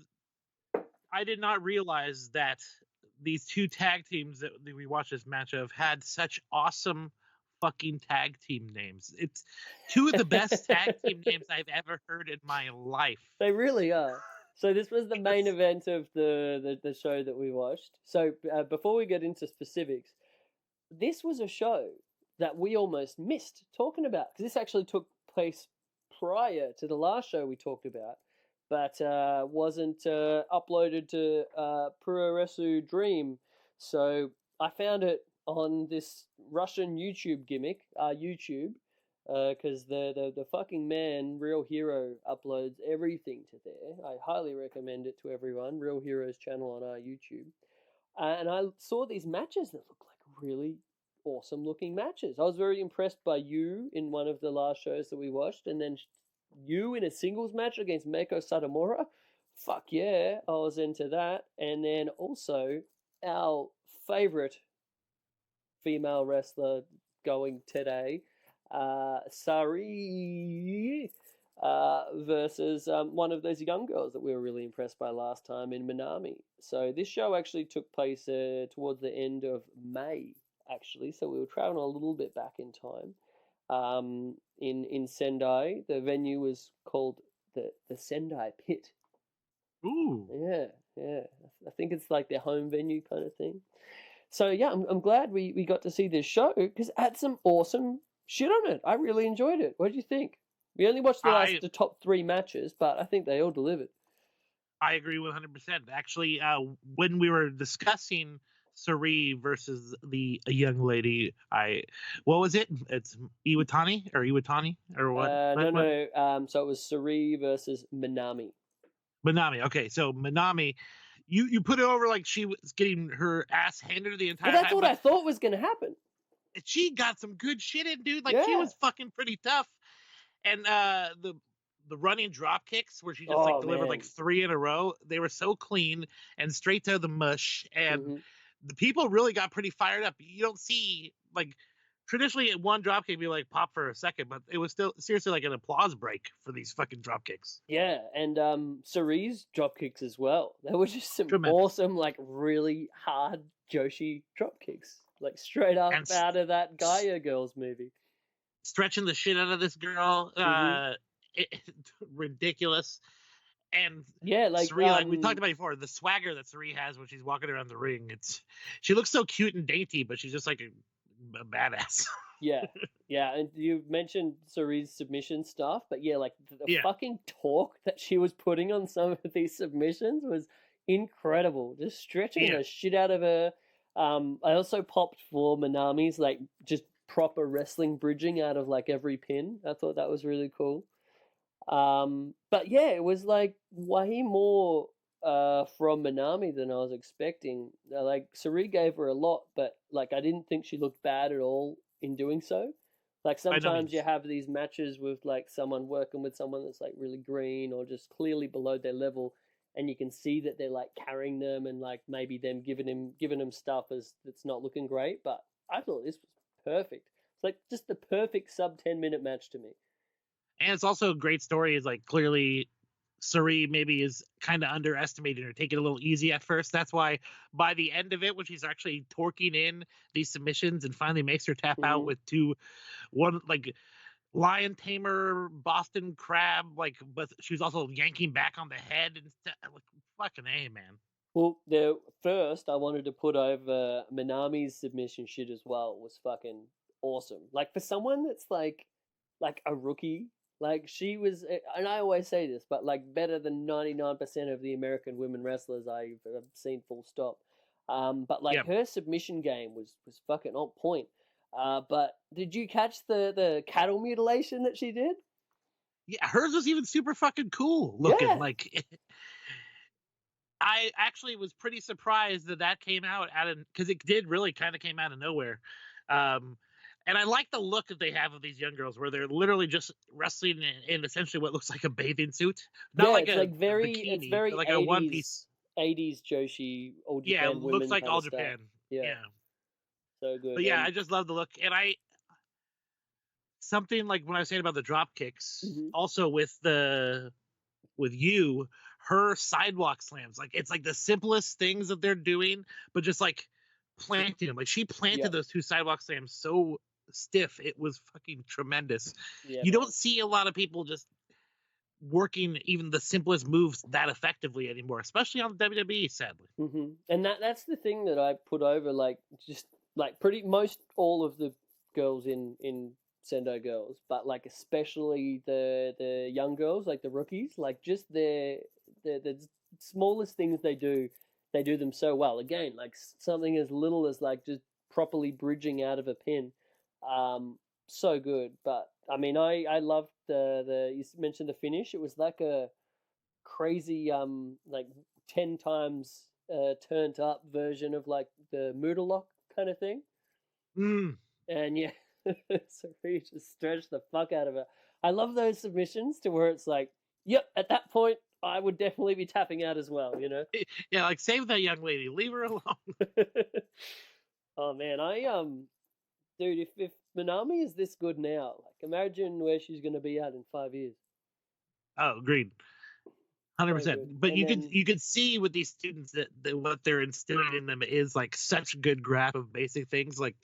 Speaker 4: I did not realize that these two tag teams that we watched this match of had such awesome fucking tag team names. It's two of the best tag team names I've ever heard in my life.
Speaker 3: They really are. So this was the main event of the show that we watched. So before we get into specifics, this was a show that we almost missed talking about because this actually took place prior to the last show we talked about, but wasn't uploaded to Puroresu Dream. So I found it on this Russian YouTube gimmick, YouTube, because the fucking man, Real Hero, uploads everything to there. I highly recommend it to everyone. Real Hero's channel on our YouTube. And I saw these matches that look like really awesome looking matches. I was very impressed by you in one of the last shows that we watched, and then you in a singles match against Meiko Satomura. Fuck yeah, I was into that. And then also our favorite female wrestler going today, Sari, versus one of those young girls that we were really impressed by last time in Minami. So this show actually took place towards the end of May, actually. So we were traveling a little bit back in time. In Sendai, the venue was called the Sendai Pit.
Speaker 4: Ooh.
Speaker 3: Yeah. I think it's like their home venue kind of thing. So yeah, I'm glad we got to see this show because it had some awesome shit on it. I really enjoyed it. What do you think? We only watched the top 3 matches, but I think they all delivered.
Speaker 4: I agree 100%. Actually, when we were discussing Sari versus the young lady, what was it? It's Iwatani or what?
Speaker 3: No. So it was Sari versus Minami.
Speaker 4: Minami. Okay, so Minami, you put it over like she was getting her ass handed the entire
Speaker 3: Well, that's
Speaker 4: time.
Speaker 3: what I thought was going to happen.
Speaker 4: She got some good shit in, dude. Like she was fucking pretty tough. And the running drop kicks where she just delivered like 3 in a row, they were so clean and straight to the mush. And the people really got pretty fired up. You don't see like traditionally one drop kick be like pop for a second, but it was still seriously like an applause break for these fucking drop kicks.
Speaker 3: Yeah, and Sari's drop kicks as well. They were just some
Speaker 4: Tremendous.
Speaker 3: awesome, like really hard Joshi drop kicks, like straight up out of that Gaia Girls movie.
Speaker 4: Stretching the shit out of this girl, ridiculous. And
Speaker 3: yeah, like
Speaker 4: Sari, like we talked about before, the swagger that Sari has when she's walking around the ring. She looks so cute and dainty, but she's just like a badass.
Speaker 3: yeah, and you mentioned Sari's submission stuff, but yeah, like the fucking torque that she was putting on some of these submissions was incredible. Just stretching the shit out of her. I also popped for Minami's like just proper wrestling bridging out of like every pin. I thought that was really cool. But yeah, it was like way more from Minami than I was expecting. Like Sari gave her a lot, but like I didn't think she looked bad at all in doing so. Like
Speaker 4: By no
Speaker 3: sometimes you
Speaker 4: means.
Speaker 3: have these matches with like someone working with someone that's like really green or just clearly below their level, and you can see that they're like carrying them and like maybe them giving him stuff as that's not looking great. But I thought this was perfect. It's like just the perfect sub 10-minute match to me.
Speaker 4: And it's also a great story. Is like clearly Suri maybe is kind of underestimating or taking it a little easy at first. That's why by the end of it, when she's actually torquing in these submissions and finally makes her tap out with one like lion tamer, Boston crab, like, but she was also yanking back on the head and like fucking A, man.
Speaker 3: Well, first I wanted to put over Minami's submission shit as well. Was fucking awesome. Like for someone that's like a rookie, like she was, and I always say this, but like better than 99% of the American women wrestlers I've seen. Full stop. But like her submission game was fucking on point. But did you catch the cattle mutilation that she did?
Speaker 4: Yeah, hers was even super fucking cool looking.
Speaker 3: Yeah.
Speaker 4: Like, I actually was pretty surprised that came out because it did really kind of came out of nowhere. And I like the look that they have of these young girls, where they're literally just wrestling in essentially what looks like a bathing suit, not like
Speaker 3: it's
Speaker 4: a
Speaker 3: like very,
Speaker 4: bikini,
Speaker 3: it's very
Speaker 4: like
Speaker 3: 80s,
Speaker 4: a one piece.
Speaker 3: 80s Joshi, All Japan
Speaker 4: Yeah, it
Speaker 3: women
Speaker 4: looks like
Speaker 3: kind
Speaker 4: All
Speaker 3: of
Speaker 4: Japan.
Speaker 3: Stuff. Yeah, so good.
Speaker 4: But yeah, I just love the look, and something like when I was saying about the drop kicks, also with you, her sidewalk slams, like it's like the simplest things that they're doing, but just like planting them. Like she planted those two sidewalk slams so stiff, it was fucking tremendous. You don't see a lot of people just working even the simplest moves that effectively anymore, especially on the WWE, sadly.
Speaker 3: And that's the thing that I put over, like just like pretty most all of the girls in Sendai Girls, but like especially the young girls, like the rookies, like just the smallest things they do them so well. Again, like something as little as like just properly bridging out of a pin, so good. But I mean, I loved the you mentioned the finish. It was like a crazy like 10 times turned up version of like the Moodle Lock kind of thing. And yeah, so he just stretched the fuck out of it. I love those submissions to where it's like, yep, at that point I would definitely be tapping out as well, you know?
Speaker 4: Yeah, like save that young lady, leave her alone.
Speaker 3: Oh man, dude, if Minami is this good now, like imagine where she's gonna be at in 5 years.
Speaker 4: Oh, agreed. 100%. But you could see with these students that what they're instilling in them is like such good grasp of basic things. Like,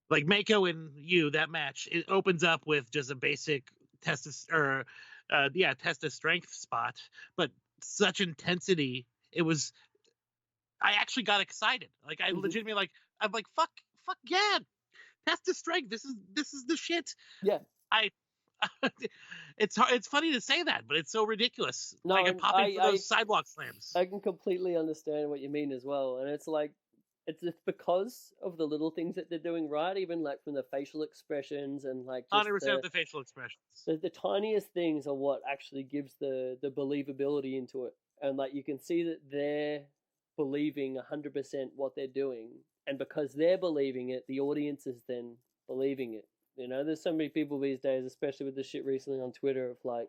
Speaker 4: like Meiko and you, that match, it opens up with just a basic test of strength spot, but such intensity. It was. I actually got excited. Like I legitimately I'm like fuck yeah, test of strength. This is the shit.
Speaker 3: Yeah.
Speaker 4: It's funny to say that, but it's so ridiculous.
Speaker 3: No,
Speaker 4: like popping for those sidewalk slams.
Speaker 3: I can completely understand what you mean as well, and it's like it's because of the little things that they're doing right, even like from the facial expressions and like
Speaker 4: 100% of the facial expressions.
Speaker 3: The tiniest things are what actually gives the believability into it, and like you can see that they're believing 100% what they're doing, and because they're believing it, the audience is then believing it. You know, there's so many people these days, especially with the shit recently on Twitter of like,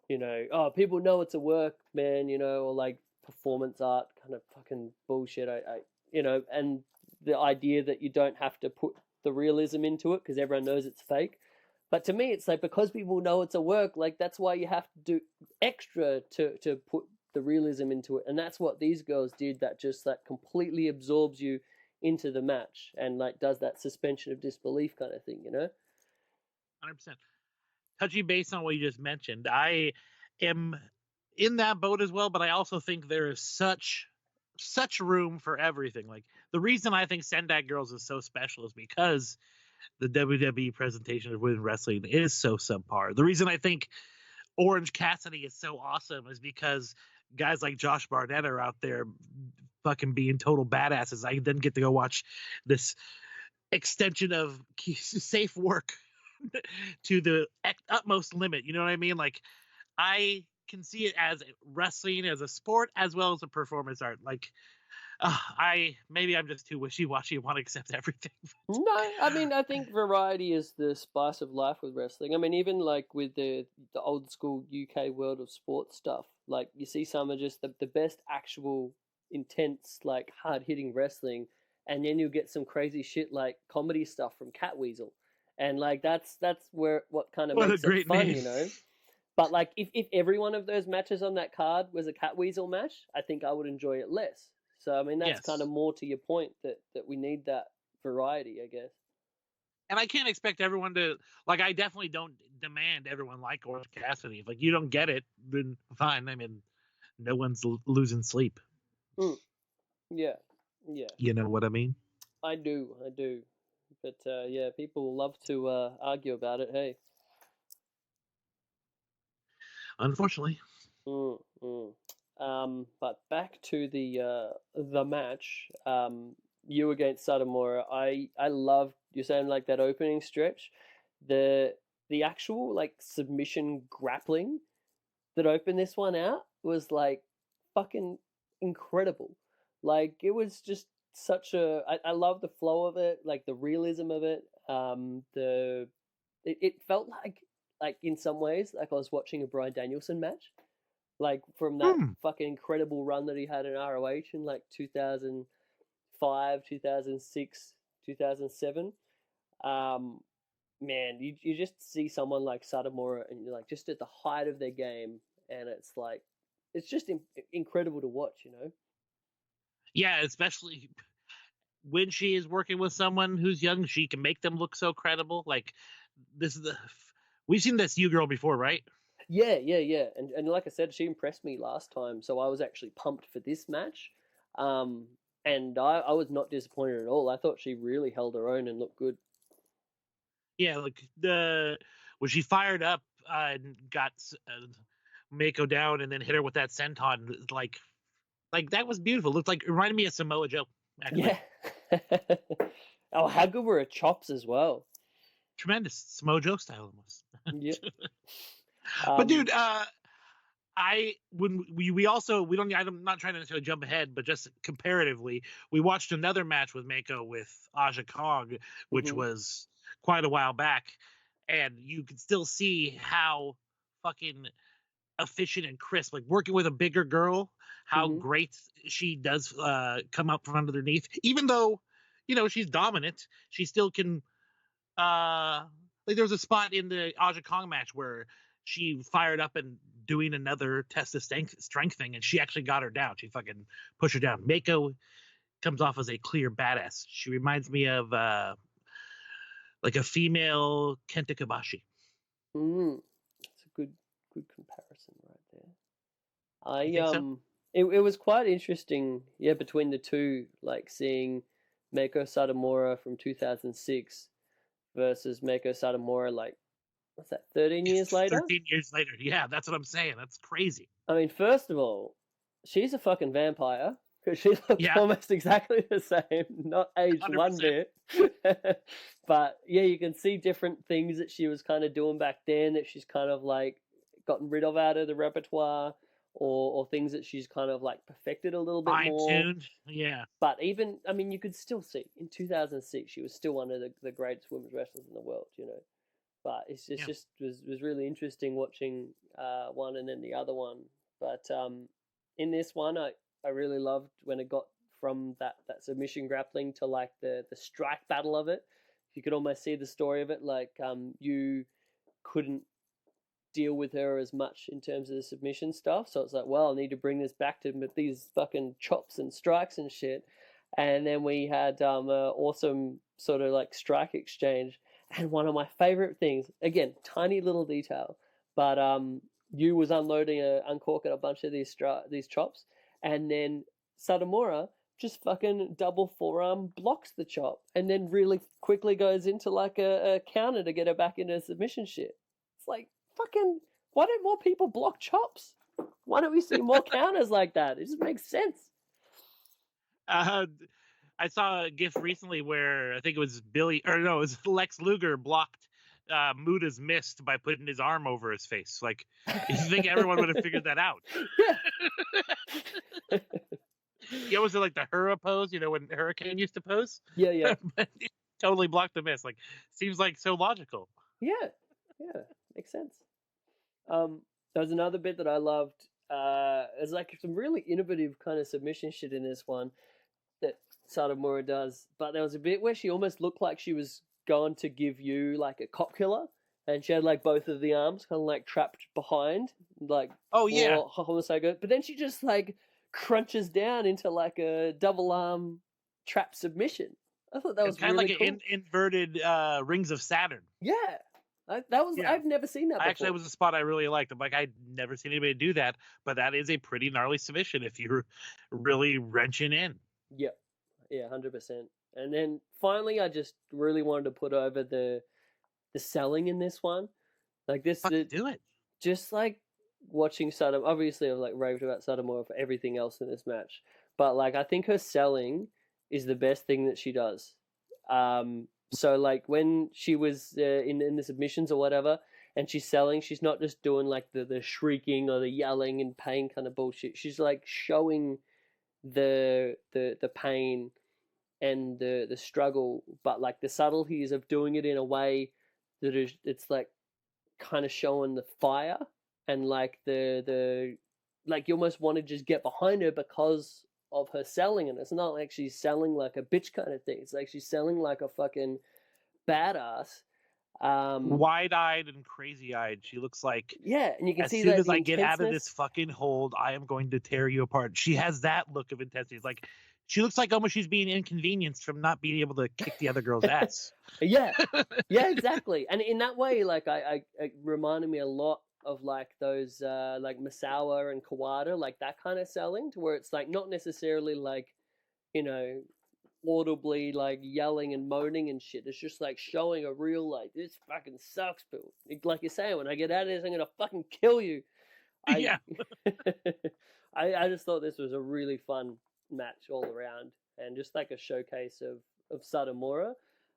Speaker 3: you know, oh, people know it's a work, man, you know, or like performance art kind of fucking bullshit. I you know, and the idea that you don't have to put the realism into it because everyone knows it's fake. But to me, it's like because people know it's a work, like that's why you have to do extra to put the realism into it. And that's what these girls did, that just that completely absorbs you into the match and like does that suspension of disbelief kind of thing, you know?
Speaker 4: 100%. Touching base on what you just mentioned, I am in that boat as well, but I also think there is such room for everything. Like the reason I think Sendai Girls is so special is because the WWE presentation of women's wrestling is so subpar. The reason I think Orange Cassidy is so awesome is because guys like Josh Barnett are out there fucking being total badasses. I then get to go watch this extension of safe work to the utmost limit. You know what I mean? Like I can see it as wrestling as a sport as well as a performance art. Like Maybe I'm just too wishy-washy and want to accept everything.
Speaker 3: No, I mean, I think variety is the spice of life with wrestling. I mean, even like with the old school UK world of sports stuff, like you see some of just the best actual intense, like hard hitting wrestling, and then you'll get some crazy shit like comedy stuff from Catweasel, and like that's where what kind of
Speaker 4: What a
Speaker 3: makes it
Speaker 4: great
Speaker 3: fun,
Speaker 4: name.
Speaker 3: you know. But like if every one of those matches on that card was a Catweasel match, I think I would enjoy it less. So I mean, that's
Speaker 4: Yes.
Speaker 3: kind of more to your point that we need that variety, I guess.
Speaker 4: And I can't expect everyone to like. I definitely don't demand everyone like Orange Cassidy. If like you don't get it, then fine. I mean, no one's losing sleep.
Speaker 3: Yeah.
Speaker 4: You know what I mean?
Speaker 3: I do. But yeah, people love to argue about it. Hey.
Speaker 4: Unfortunately.
Speaker 3: But back to the match. You against Satomura. I love you saying like that opening stretch, the actual like submission grappling that opened this one out was like fucking incredible. Like it was just such a I love the flow of it, like the realism of it. It felt like in some ways like I was watching a Bryan Danielson match. Like from that fucking incredible run that he had in ROH in like 2005, 2006, 2007. Man, you just see someone like Satomura and you're like just at the height of their game, and it's like it's just incredible to watch, you know.
Speaker 4: Yeah, especially when she is working with someone who's young, she can make them look so credible. Like this is we've seen this girl before, right?
Speaker 3: Yeah. And like I said, she impressed me last time, so I was actually pumped for this match. And I was not disappointed at all. I thought she really held her own and looked good.
Speaker 4: Yeah, like when she fired up and got Meiko down and then hit her with that senton, like that was beautiful. It looked like it reminded me of Samoa Joe. Actually.
Speaker 3: Yeah. Oh, how good were her chops as well?
Speaker 4: Tremendous Samoa Joe style almost.
Speaker 3: Yeah.
Speaker 4: But dude, we also I'm not trying to necessarily jump ahead, but just comparatively, we watched another match with Meiko with Aja Kong, which was quite a while back, and you could still see how fucking efficient and crisp, like working with a bigger girl, how great she does come up from underneath. Even though, she's dominant, she still can like there was a spot in the Aja Kong match where she fired up and doing another test of strength thing, and she actually got her down. She fucking pushed her down. Meiko comes off as a clear badass. She reminds me of like a female Kenta Kobashi.
Speaker 3: That's a good comparison right there.
Speaker 4: You think so?
Speaker 3: It was quite interesting, yeah, between the two, like seeing Meiko Satomura from 2006 versus Meiko Satomura, like, what's that, 13 years later?
Speaker 4: 13 years later, yeah, that's what I'm saying. That's crazy.
Speaker 3: I mean, first of all, she's a fucking vampire, because she looks almost exactly the same, not aged
Speaker 4: 100%.
Speaker 3: one bit. But yeah, you can see different things that she was kind of doing back then that she's kind of like gotten rid of out of the repertoire, or things that she's kind of like perfected a little bit more.
Speaker 4: Fine-tuned, yeah.
Speaker 3: But even, I mean, you could still see in 2006 she was still one of the greatest women's wrestlers in the world, you know. But it's just was really interesting watching one and then the other one. But in this one, I really loved when it got from that submission grappling to like the strike battle of it. You could almost see the story of it. Like you couldn't deal with her as much in terms of the submission stuff, so it's like, well, I need to bring this back to these fucking chops and strikes and shit. And then we had an awesome sort of like strike exchange. And one of my favorite things, again, tiny little detail, but you was uncorking a bunch of these chops, and then Satomura just fucking double forearm blocks the chop, and then really quickly goes into like a counter to get her back into submission shit. It's like, fucking, why don't more people block chops? Why don't we see more counters like that? It just makes sense.
Speaker 4: I saw a GIF recently where I think it was it was Lex Luger blocked Muda's mist by putting his arm over his face. Like, you think everyone would have figured that out?
Speaker 3: Yeah.
Speaker 4: He almost did like the Hura pose, when Hurricane used to pose.
Speaker 3: Yeah, yeah.
Speaker 4: But he totally blocked the miss. Like, seems like so logical.
Speaker 3: Yeah, makes sense. There was another bit that I loved. There's like some really innovative kind of submission shit in this one that Satomura does. But there was a bit where she almost looked like she was going to give you like a cop killer, and she had like both of the arms kind of like trapped behind, like homicide. But then she just like crunches down into like a double arm trap submission. I thought that was
Speaker 4: kind
Speaker 3: really
Speaker 4: of like
Speaker 3: cool.
Speaker 4: an inverted Rings of Saturn.
Speaker 3: Yeah. I've never seen that before.
Speaker 4: Actually, it was a spot I really liked. I'm like, I'd never seen anybody do that, but that is a pretty gnarly submission if you're really wrenching in.
Speaker 3: Yeah, 100%. And then finally, I just really wanted to put over the selling in this one. Like this,
Speaker 4: do it. Just
Speaker 3: like watching Satomura. Obviously, I've like raved about Satomura for everything else in this match, but like I think her selling is the best thing that she does. So like when she was in the submissions or whatever, and she's selling, she's not just doing like the shrieking or the yelling and pain kind of bullshit. She's like showing the pain and the struggle, but like the subtleties of doing it in a way that it's like kind of showing the fire and like the like you almost want to just get behind her because of her selling, and it's not like she's selling like a bitch kind of thing. It's like she's selling like a fucking badass.
Speaker 4: Wide-eyed and crazy-eyed. She looks like,
Speaker 3: and you can
Speaker 4: as
Speaker 3: see
Speaker 4: soon
Speaker 3: that
Speaker 4: as I get out of this fucking hold, I am going to tear you apart. She has that look of intensity. It's like she looks like almost she's being inconvenienced from not being able to kick the other girl's ass.
Speaker 3: Yeah, exactly. And in that way, like I it reminded me a lot of like those like Misawa and Kawada, like that kind of selling, to where it's like not necessarily like, audibly like yelling and moaning and shit. It's just like showing a real like, this fucking sucks, but like you're saying, when I get out of this, I'm gonna fucking kill you. I just thought this was a really fun match all around, and just like a showcase of Satomura.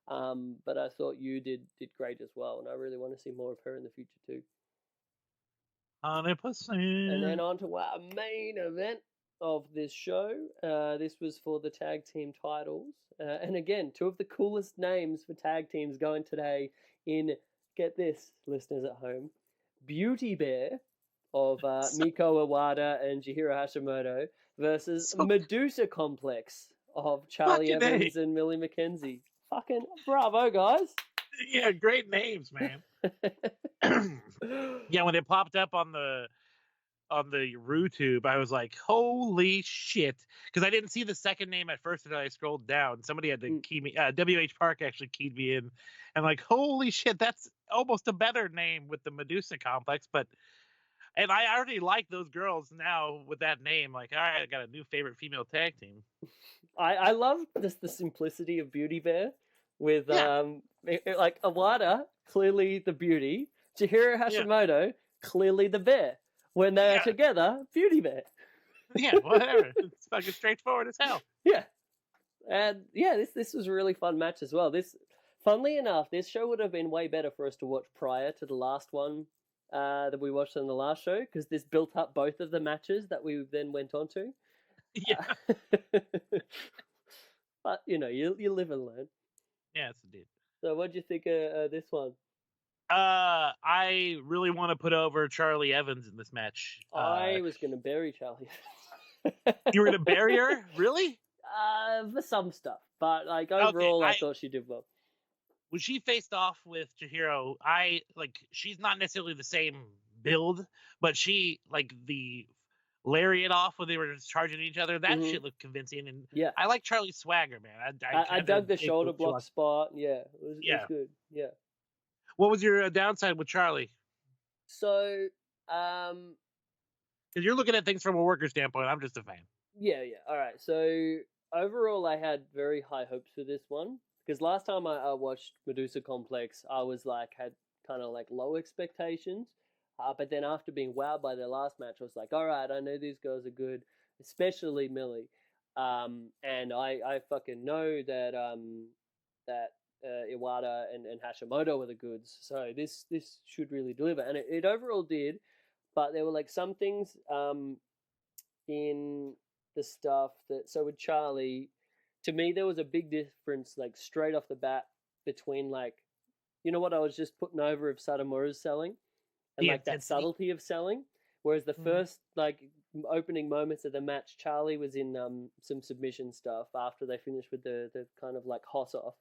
Speaker 3: But I thought you did great as well, and I really want to see more of her in the future too.
Speaker 4: 100%.
Speaker 3: And then on to our main event of this show. This was for the tag team titles. And again, two of the coolest names for tag teams going today in, get this, listeners at home, Beauty Bear of Meiko Iwata and Chihiro Hashimoto versus Medusa Complex of Charlie Evans and Millie McKenzie. Fucking bravo, guys.
Speaker 4: Yeah, great names, man. Yeah, when it popped up on the RooTube, I was like, holy shit. Because I didn't see the second name at first until I scrolled down. Somebody had to key me. WH Park actually keyed me in. And like, holy shit, that's almost a better name with the Medusa Complex. And I already like those girls now with that name. Like, all right, I got a new favorite female tag team.
Speaker 3: I love just the simplicity of Beauty Bear with like Iwata, clearly the beauty, Chihiro Hashimoto, clearly the bear. When they are together, Beauty Bear.
Speaker 4: Yeah, whatever. It's fucking straightforward as hell.
Speaker 3: Yeah. And this was a really fun match as well. Funnily enough, this show would have been way better for us to watch prior to the last one that we watched on the last show, because this built up both of the matches that we then went on to.
Speaker 4: Yeah.
Speaker 3: But, you live and learn.
Speaker 4: Yes, indeed.
Speaker 3: So what'd you think of this one?
Speaker 4: I really want to put over Charlie Evans in this match.
Speaker 3: I was going to bury Charlie.
Speaker 4: You were going to bury her? Really?
Speaker 3: For some stuff. But like overall, I thought she did well.
Speaker 4: When she faced off with Chihiro, she's not necessarily the same build, but she, like, the lariat off when they were just charging each other, that shit looked convincing. And I like Charlie's swagger, man.
Speaker 3: I dug the shoulder block spot. Yeah, it was good. Yeah.
Speaker 4: What was your downside with Charlie?
Speaker 3: So,
Speaker 4: because you're looking at things from a worker standpoint. I'm just a fan.
Speaker 3: Yeah. All right. So overall, I had very high hopes for this one, because last time I watched Medusa Complex, I was like, had kind of like low expectations. But then after being wowed by their last match, I was like, all right, I know these girls are good, especially Millie. And I fucking know that Iwata and Hashimoto were the goods. So this should really deliver. And it overall did, but there were like some things in the stuff that so with Charlie, to me there was a big difference like straight off the bat between like what I was just putting over of Satomura's selling and
Speaker 4: The
Speaker 3: like that
Speaker 4: intensity.
Speaker 3: subtlety of selling. Whereas the
Speaker 4: Mhm.
Speaker 3: first like opening moments of the match, Charlie was in some submission stuff after they finished with the kind of like hot off.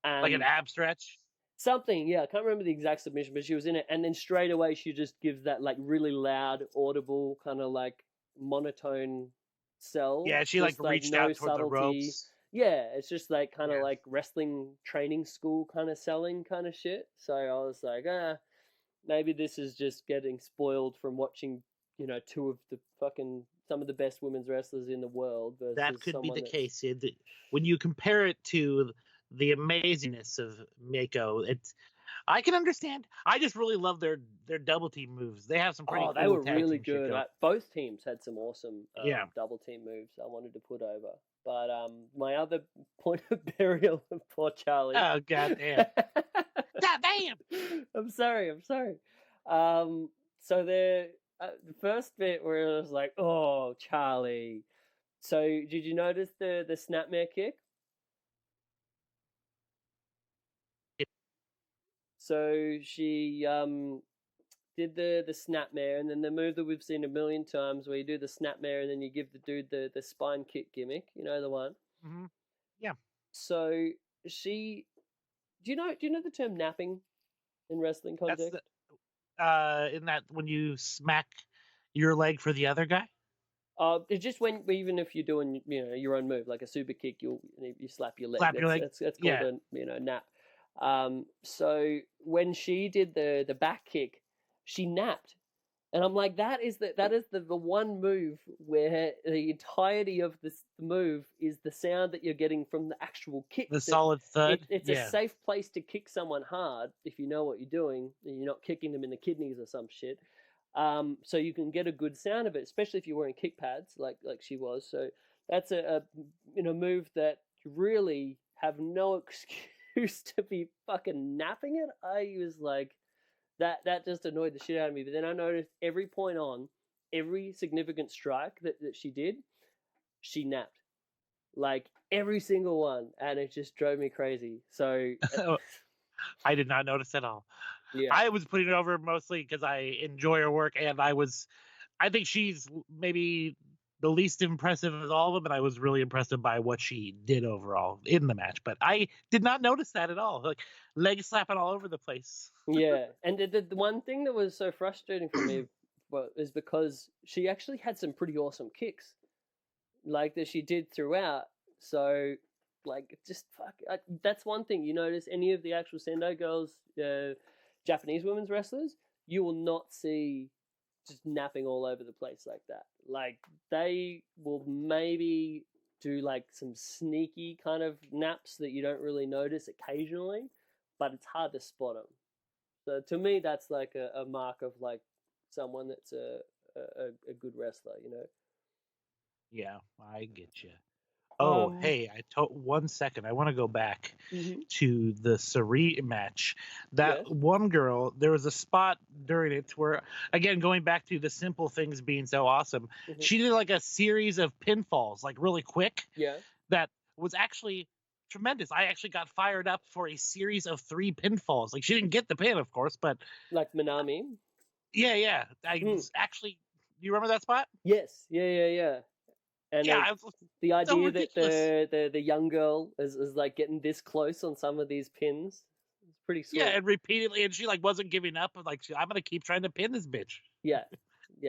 Speaker 4: Like an
Speaker 3: And
Speaker 4: ab stretch.
Speaker 3: something, yeah, I can't remember the exact submission, but she was in it, and then straight away she just gives that like really loud, audible, kind of like monotone sell.
Speaker 4: Yeah, she like
Speaker 3: just like
Speaker 4: reached
Speaker 3: no
Speaker 4: out toward the
Speaker 3: subtlety.
Speaker 4: ropes.
Speaker 3: Yeah, it's just like kind of
Speaker 4: Yeah.
Speaker 3: like wrestling training school kind of selling kind of shit. So I was like, maybe this is just getting spoiled from watching, two of the fucking some of the best women's wrestlers in the world versus
Speaker 4: That could be
Speaker 3: someone
Speaker 4: the
Speaker 3: that's-
Speaker 4: case. Sid. When you compare it to the amazingness of Meiko, I can understand. I just really love their double team moves. They have some pretty
Speaker 3: Oh,
Speaker 4: cool
Speaker 3: they were
Speaker 4: tag
Speaker 3: really
Speaker 4: team shit
Speaker 3: good.
Speaker 4: going.
Speaker 3: Both teams had some awesome
Speaker 4: Yeah.
Speaker 3: double team moves I wanted to put over. But my other point of burial of poor Charlie.
Speaker 4: Oh goddamn! Goddamn!
Speaker 3: I'm sorry. So the first bit where it was like, oh, Charlie. So did you notice the snapmare kick?
Speaker 4: Yeah.
Speaker 3: So she did the snapmare, and then the move that we've seen a million times where you do the snapmare and then you give the dude the spine kick gimmick. You know the one.
Speaker 4: Mm-hmm. Yeah.
Speaker 3: So she, do you know the term napping in wrestling context?
Speaker 4: That's in that when you smack your leg for the other guy.
Speaker 3: It's just when even if you're doing your own move like a super kick, you slap your leg.
Speaker 4: Slap your leg.
Speaker 3: That's called
Speaker 4: Yeah.
Speaker 3: a nap. So when she did the back kick, she napped, and I'm like, that is the one move where the entirety of this move is the sound that you're getting from the actual kick.
Speaker 4: The solid thud.
Speaker 3: It's
Speaker 4: Yeah.
Speaker 3: a safe place to kick someone hard if you know what you're doing and you're not kicking them in the kidneys or some shit. So you can get a good sound of it, especially if you're wearing kick pads like she was. So that's a move that you really have no excuse to be fucking napping it. I was like, that just annoyed the shit out of me. But then I noticed every point on, every significant strike that she did, she napped. Like every single one, and it just drove me crazy. So
Speaker 4: I did not notice at all.
Speaker 3: yeah,
Speaker 4: I was putting it over mostly because I enjoy her work, and I think she's maybe the least impressive of all of them, and I was really impressed by what she did overall in the match. But I did not notice that at all. Like leg slapping all over the place.
Speaker 3: yeah. And the one thing that was so frustrating for me is because she actually had some pretty awesome kicks, like that she did throughout. So, like, just that's one thing you notice. Any of the actual Sendai Girls, Japanese women's wrestlers, you will not see just napping all over the place like that. Like they will maybe do like some sneaky kind of naps that you don't really notice occasionally, but it's hard to spot them. So to me, that's like a mark of like someone that's a good wrestler,
Speaker 4: Yeah, I get you. Oh,
Speaker 3: Um,
Speaker 4: hey, 1 second. I want to go back
Speaker 3: Mhm.
Speaker 4: to the Sari match. That
Speaker 3: Yes.
Speaker 4: one girl, there was a spot during it where, again, going back to the simple things being so awesome,
Speaker 3: Mhm.
Speaker 4: she did like a series of pinfalls, like really quick,
Speaker 3: Yeah.
Speaker 4: that was actually tremendous. I actually got fired up for a series of 3 pinfalls. Like she didn't get the pin, of course, but
Speaker 3: Like Minami.
Speaker 4: yeah. I
Speaker 3: Hmm.
Speaker 4: was actually, do you remember that spot?
Speaker 3: Yes. Yeah. And
Speaker 4: Yeah,
Speaker 3: it's
Speaker 4: I was,
Speaker 3: the idea that
Speaker 4: ridiculous.
Speaker 3: the young girl is like getting this close on some of these pins. It's pretty sweet.
Speaker 4: yeah, and repeatedly, and she like wasn't giving up. Like I'm gonna keep trying to pin this bitch.
Speaker 3: Yeah.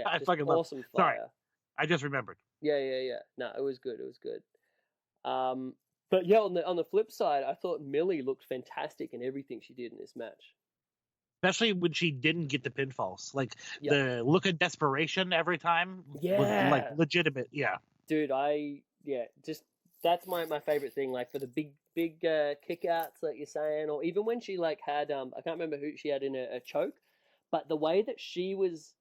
Speaker 4: I
Speaker 3: Just
Speaker 4: fucking love.
Speaker 3: awesome
Speaker 4: Sorry.
Speaker 3: fire.
Speaker 4: I just remembered.
Speaker 3: Yeah. No, it was good. But yeah, on the flip side, I thought Millie looked fantastic in everything she did in this match.
Speaker 4: Especially when she didn't get the pinfalls. Like
Speaker 3: Yeah.
Speaker 4: the look of desperation every time was
Speaker 3: Yeah.
Speaker 4: like legitimate. Yeah.
Speaker 3: Dude, just that's my favorite thing. Like for the big kickouts, like you're saying, or even when she like had I can't remember who she had in a choke, but the way that she was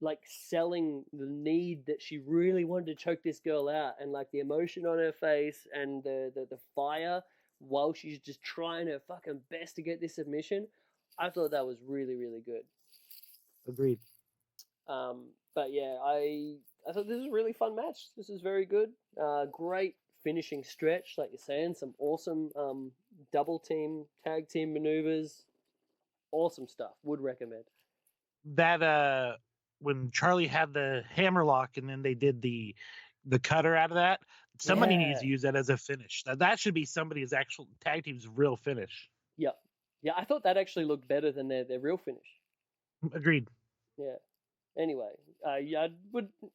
Speaker 3: like selling the need that she really wanted to choke this girl out, and like the emotion on her face and the fire while she's just trying her fucking best to get this submission, I thought that was really, really good.
Speaker 4: Agreed.
Speaker 3: But yeah, I thought this was a really fun match. This is very good. Great finishing stretch, like you're saying. Some awesome double team, tag team maneuvers. Awesome stuff. Would recommend.
Speaker 4: That when Charlie had the hammerlock and then they did the cutter out of that, somebody needs to use that as a finish. That should be somebody's actual tag team's real finish.
Speaker 3: Yep. Yeah, I thought that actually looked better than their real finish.
Speaker 4: Agreed.
Speaker 3: Yeah. Anyway, yeah,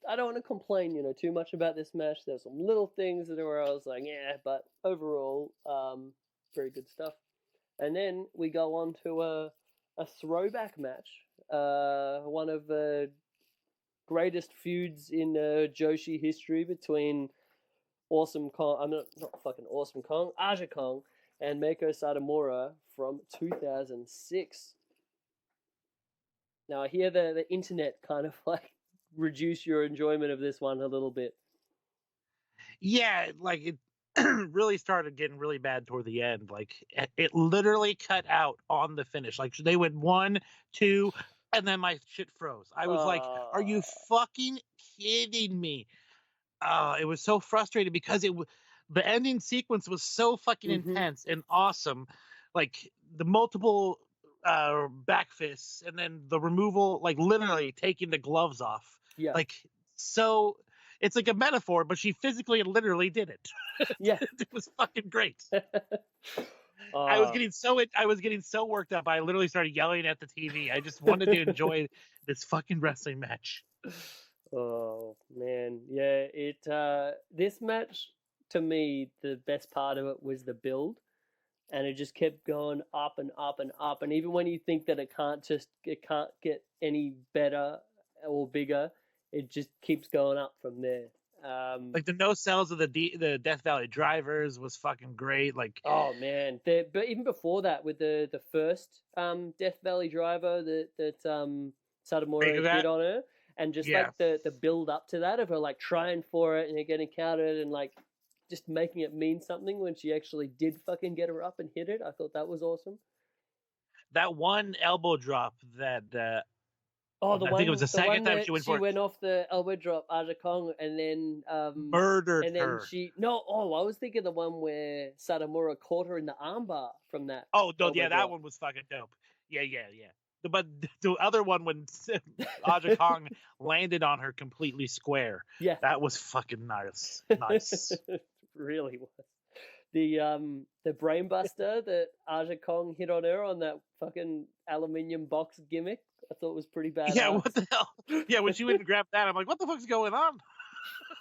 Speaker 3: I don't want to complain, too much about this match. There's some little things that where I was like, yeah, but overall, very good stuff. And then we go on to a throwback match, one of the greatest feuds in Joshi history between Awesome Kong, not fucking Awesome Kong, Aja Kong, and Meiko Satomura from 2006. Now I hear the internet kind of like reduce your enjoyment of this one a little bit.
Speaker 4: Yeah, like it really started getting really bad toward the end. Like it literally cut out on the finish. Like they went 1, 2, and then my shit froze. I was like, "Are you fucking kidding me?" It was so frustrating because the ending sequence was so fucking intense and awesome. Like the multiple back fists and then the removal, like literally taking the gloves off.
Speaker 3: Yeah.
Speaker 4: Like, so it's like a metaphor, but she physically and literally did it.
Speaker 3: Yeah.
Speaker 4: It was fucking great. I was getting so worked up. I literally started yelling at the TV. I just wanted to enjoy this fucking wrestling match.
Speaker 3: Oh man, yeah. This match, to me, the best part of it was the build, and it just kept going up and up and up. And even when you think that it can't get any better or bigger, it just keeps going up from there.
Speaker 4: Like the no sells of the Death Valley Drivers was fucking great. Like,
Speaker 3: oh man, but even before that, with the first Death Valley Driver that Satomura hit on her. And just like the build up to that of her like trying for it and her getting countered and like just making it mean something when she actually did fucking get her up and hit it. I thought that was awesome.
Speaker 4: That one elbow drop that
Speaker 3: I think
Speaker 4: it was the second time she went
Speaker 3: off the elbow drop, Aja Kong, and then
Speaker 4: murdered
Speaker 3: and then
Speaker 4: her.
Speaker 3: I was thinking the one where Satomura caught her in the armbar from that.
Speaker 4: Oh no, yeah, that one was fucking dope. Yeah. But the other one when Aja Kong landed on her completely square.
Speaker 3: Yeah.
Speaker 4: That was fucking nice.
Speaker 3: It really was. The brainbuster that Aja Kong hit on her on that fucking aluminium box gimmick, I thought was pretty badass.
Speaker 4: Yeah, what the hell? Yeah, when she went and grabbed that, I'm like, what the fuck's going on?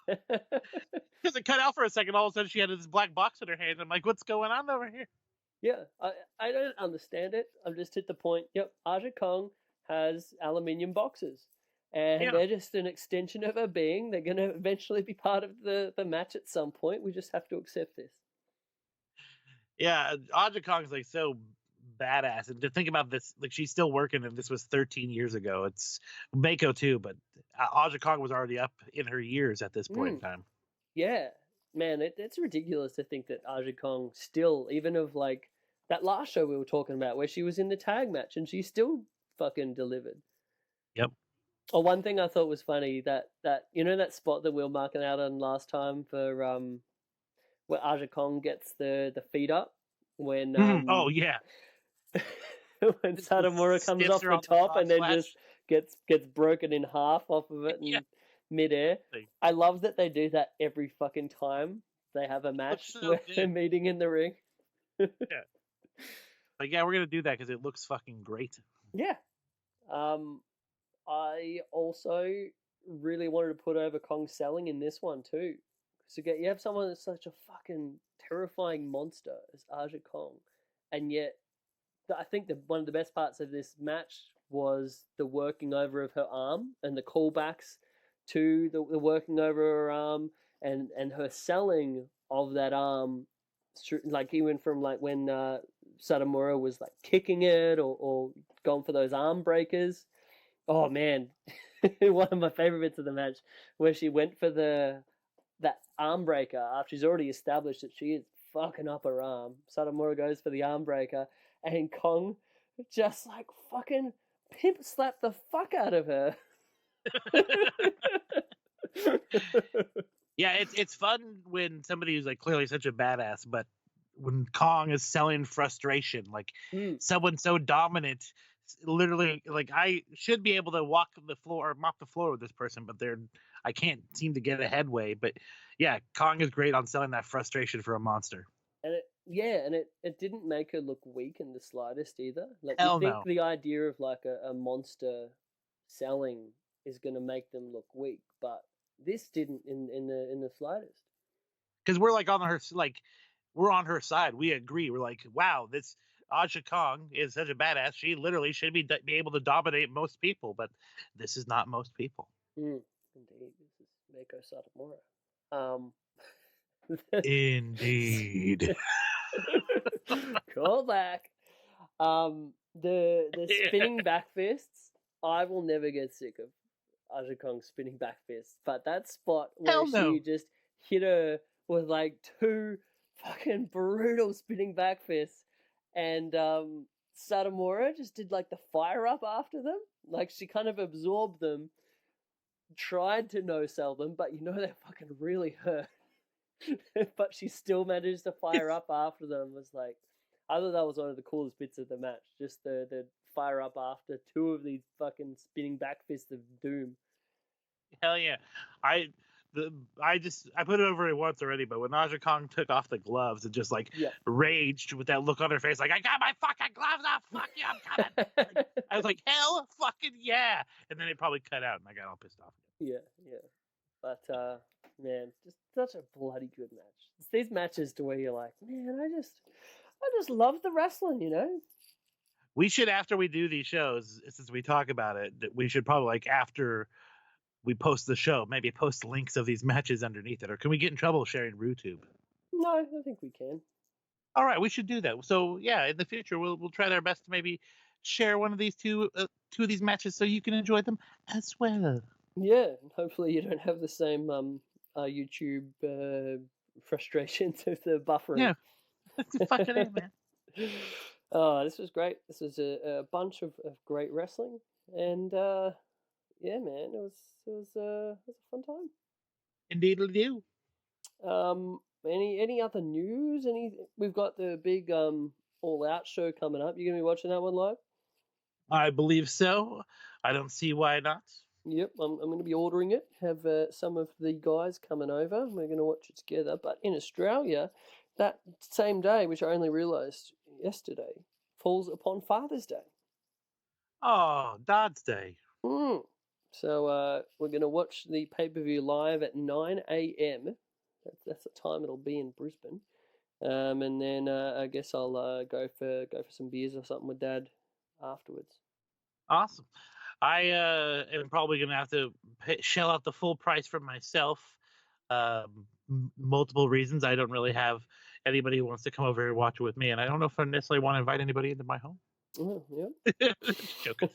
Speaker 4: Because it cut out for a second, all of a sudden she had this black box in her hand. I'm like, what's going on over here?
Speaker 3: Yeah, I don't understand it. I'm just at the point, yep, Aja Kong has aluminium boxes. And they're just an extension of her being. They're going to eventually be part of the match at some point. We just have to accept this.
Speaker 4: Yeah, Aja Kong's like so badass. And to think about this, like she's still working and this was 13 years ago. It's Meiko too, but Aja Kong was already up in her years at this point in time.
Speaker 3: Yeah. Man, it's ridiculous to think that Aja Kong still, even of like that last show we were talking about where she was in the tag match and she still fucking delivered.
Speaker 4: Yep.
Speaker 3: Oh, one thing I thought was funny that you know that spot that we were marking out on last time for where Aja Kong gets the feet up when
Speaker 4: oh yeah
Speaker 3: when Satomura comes off the top and then just gets broken in half off of it in midair. I love that they do that every fucking time they have a match where they're meeting in the ring.
Speaker 4: Like we're gonna do that because it looks fucking great.
Speaker 3: Yeah. I also really wanted to put over Kong selling in this one too. So you have someone that's such a fucking terrifying monster as Aja Kong, and yet I think one of the best parts of this match was the working over of her arm and the callbacks to the working over her arm and her selling of that arm, like even from like when Satomura was like kicking it or going for those arm breakers. Oh man, one of my favorite bits of the match where she went for that arm breaker after she's already established that she is fucking up her arm. Satomura goes for the arm breaker and Kong just like fucking pimp slapped the fuck out of her.
Speaker 4: Yeah, it's fun when somebody who's like clearly such a badass, but when Kong is selling frustration, like someone so dominant, literally, like I should be able to walk the floor or mop the floor with this person, but I can't seem to get a headway. But yeah, Kong is great on selling that frustration for a monster.
Speaker 3: And it didn't make her look weak in the slightest either. Like
Speaker 4: Hell
Speaker 3: you think
Speaker 4: no.
Speaker 3: the idea of like a monster selling is going to make them look weak, but this didn't in the slightest.
Speaker 4: Because we're like we're on her side. We agree. We're like, wow, this Aja Kong is such a badass. She literally should be able to dominate most people, but this is not most people.
Speaker 3: Indeed, this is Meiko Satomura.
Speaker 4: Indeed.
Speaker 3: Call back. The spinning back fists. I will never get sick of Aja Kong spinning back fists, but that spot where she just hit her with like 2 fucking brutal spinning back fists, and Satomura just did like the fire up after them. Like she kind of absorbed them, tried to no sell them, but they fucking really hurt. But she still managed to fire up after them. Was like, I thought that was one of the coolest bits of the match. Just the fire up after 2 of these fucking spinning back fists of doom.
Speaker 4: Hell yeah. I put it over it once already, but when Aja Kong took off the gloves and just raged with that look on her face, like, I got my fucking gloves off, fuck you, I'm coming. I was like, hell fucking yeah. And then it probably cut out and I got all pissed off.
Speaker 3: Yeah. But man, just such a bloody good match. It's these matches to where you're like, man, I just love the wrestling,
Speaker 4: We should, after we do these shows, since we talk about it, we should probably, like, after we post the show, maybe post links of these matches underneath it. Or can we get in trouble sharing RooTube?
Speaker 3: No, I think we can.
Speaker 4: All right, we should do that. So yeah, in the future, we'll try our best to maybe share one of these two of these matches so you can enjoy them as well.
Speaker 3: Yeah, and hopefully you don't have the same YouTube frustrations with the buffering.
Speaker 4: Yeah, fucking it, man.
Speaker 3: Oh, this was great. This was a bunch of great wrestling, and yeah, man, it was a fun time.
Speaker 4: Indeed, we do.
Speaker 3: Any other news? We've got the big All Out show coming up. You gonna be watching that one live?
Speaker 4: I believe so. I don't see why not.
Speaker 3: Yep, I'm going to be ordering it. Have some of the guys coming over. We're going to watch it together. But in Australia, that same day, which I only realised yesterday, falls upon Father's Day.
Speaker 4: Oh, Dad's Day.
Speaker 3: So we're going to watch the pay-per-view live at 9 a.m. That's the time it'll be in Brisbane. And then I guess I'll go for some beers or something with Dad afterwards.
Speaker 4: Awesome. I am probably going to have to shell out the full price for myself. Multiple reasons. I don't really have anybody who wants to come over and watch it with me, and I don't know if I necessarily want to invite anybody into my home.
Speaker 3: Oh, yeah.
Speaker 4: Joking.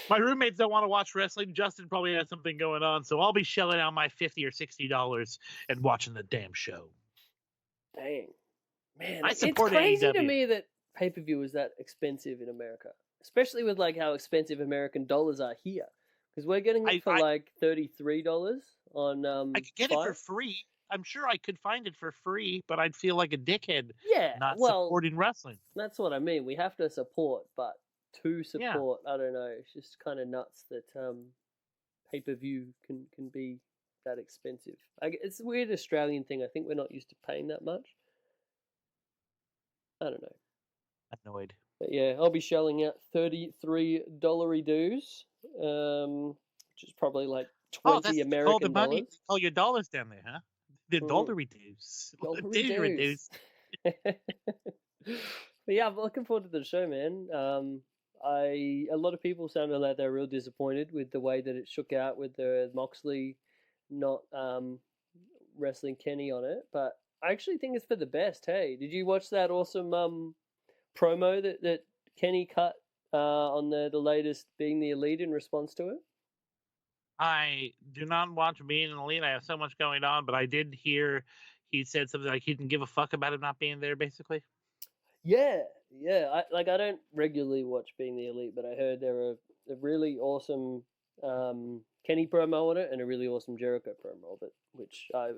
Speaker 4: My roommates don't want to watch wrestling. Justin probably has something going on, so I'll be shelling out my $50 or $60 and watching the damn show.
Speaker 3: Dang, man,
Speaker 4: I support
Speaker 3: it's crazy
Speaker 4: AEW.
Speaker 3: to me that pay-per-view is that expensive in America, especially with like how expensive American dollars are here. Because we're getting it for like $33 on.
Speaker 4: I could get it for free. I'm sure I could find it for free, but I'd feel like a dickhead. Not supporting wrestling.
Speaker 3: That's what I mean. We have to support, but to support, I don't know. It's just kind of nuts that pay-per-view can be that expensive. It's a weird Australian thing. I think we're not used to paying that much. I don't know.
Speaker 4: Annoyed.
Speaker 3: But yeah, I'll be shelling out $33 dues, which is probably like 20 American dollars.
Speaker 4: Oh, your dollars down there, huh? The dollar reduce.
Speaker 3: Reduce. But yeah, I'm looking forward to the show, man. A lot of people sounded like they're real disappointed with the way that it shook out with the Moxley not wrestling Kenny on it, but I actually think it's for the best. Hey, did you watch that awesome promo that Kenny cut on the latest Being the Elite in response to it?
Speaker 4: I do not watch Being an Elite. I have so much going on, but I did hear he said something like he didn't give a fuck about him not being there, basically.
Speaker 3: Yeah. I don't regularly watch Being the Elite, but I heard they're a really awesome Kenny promo on it and a really awesome Jericho promo of it, which I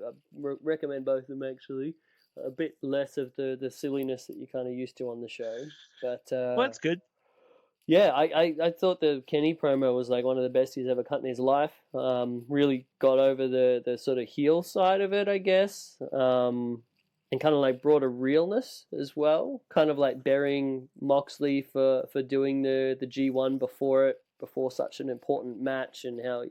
Speaker 3: recommend both of them actually. A bit less of the silliness that you're kind of used to on the show, but
Speaker 4: Well, that's good.
Speaker 3: yeah, I thought the Kenny promo was like one of the best he's ever cut in his life. Really got over the sort of heel side of it, I guess. And kind of like brought a realness as well. Kind of like burying Moxley for doing the G1 before such an important match, and how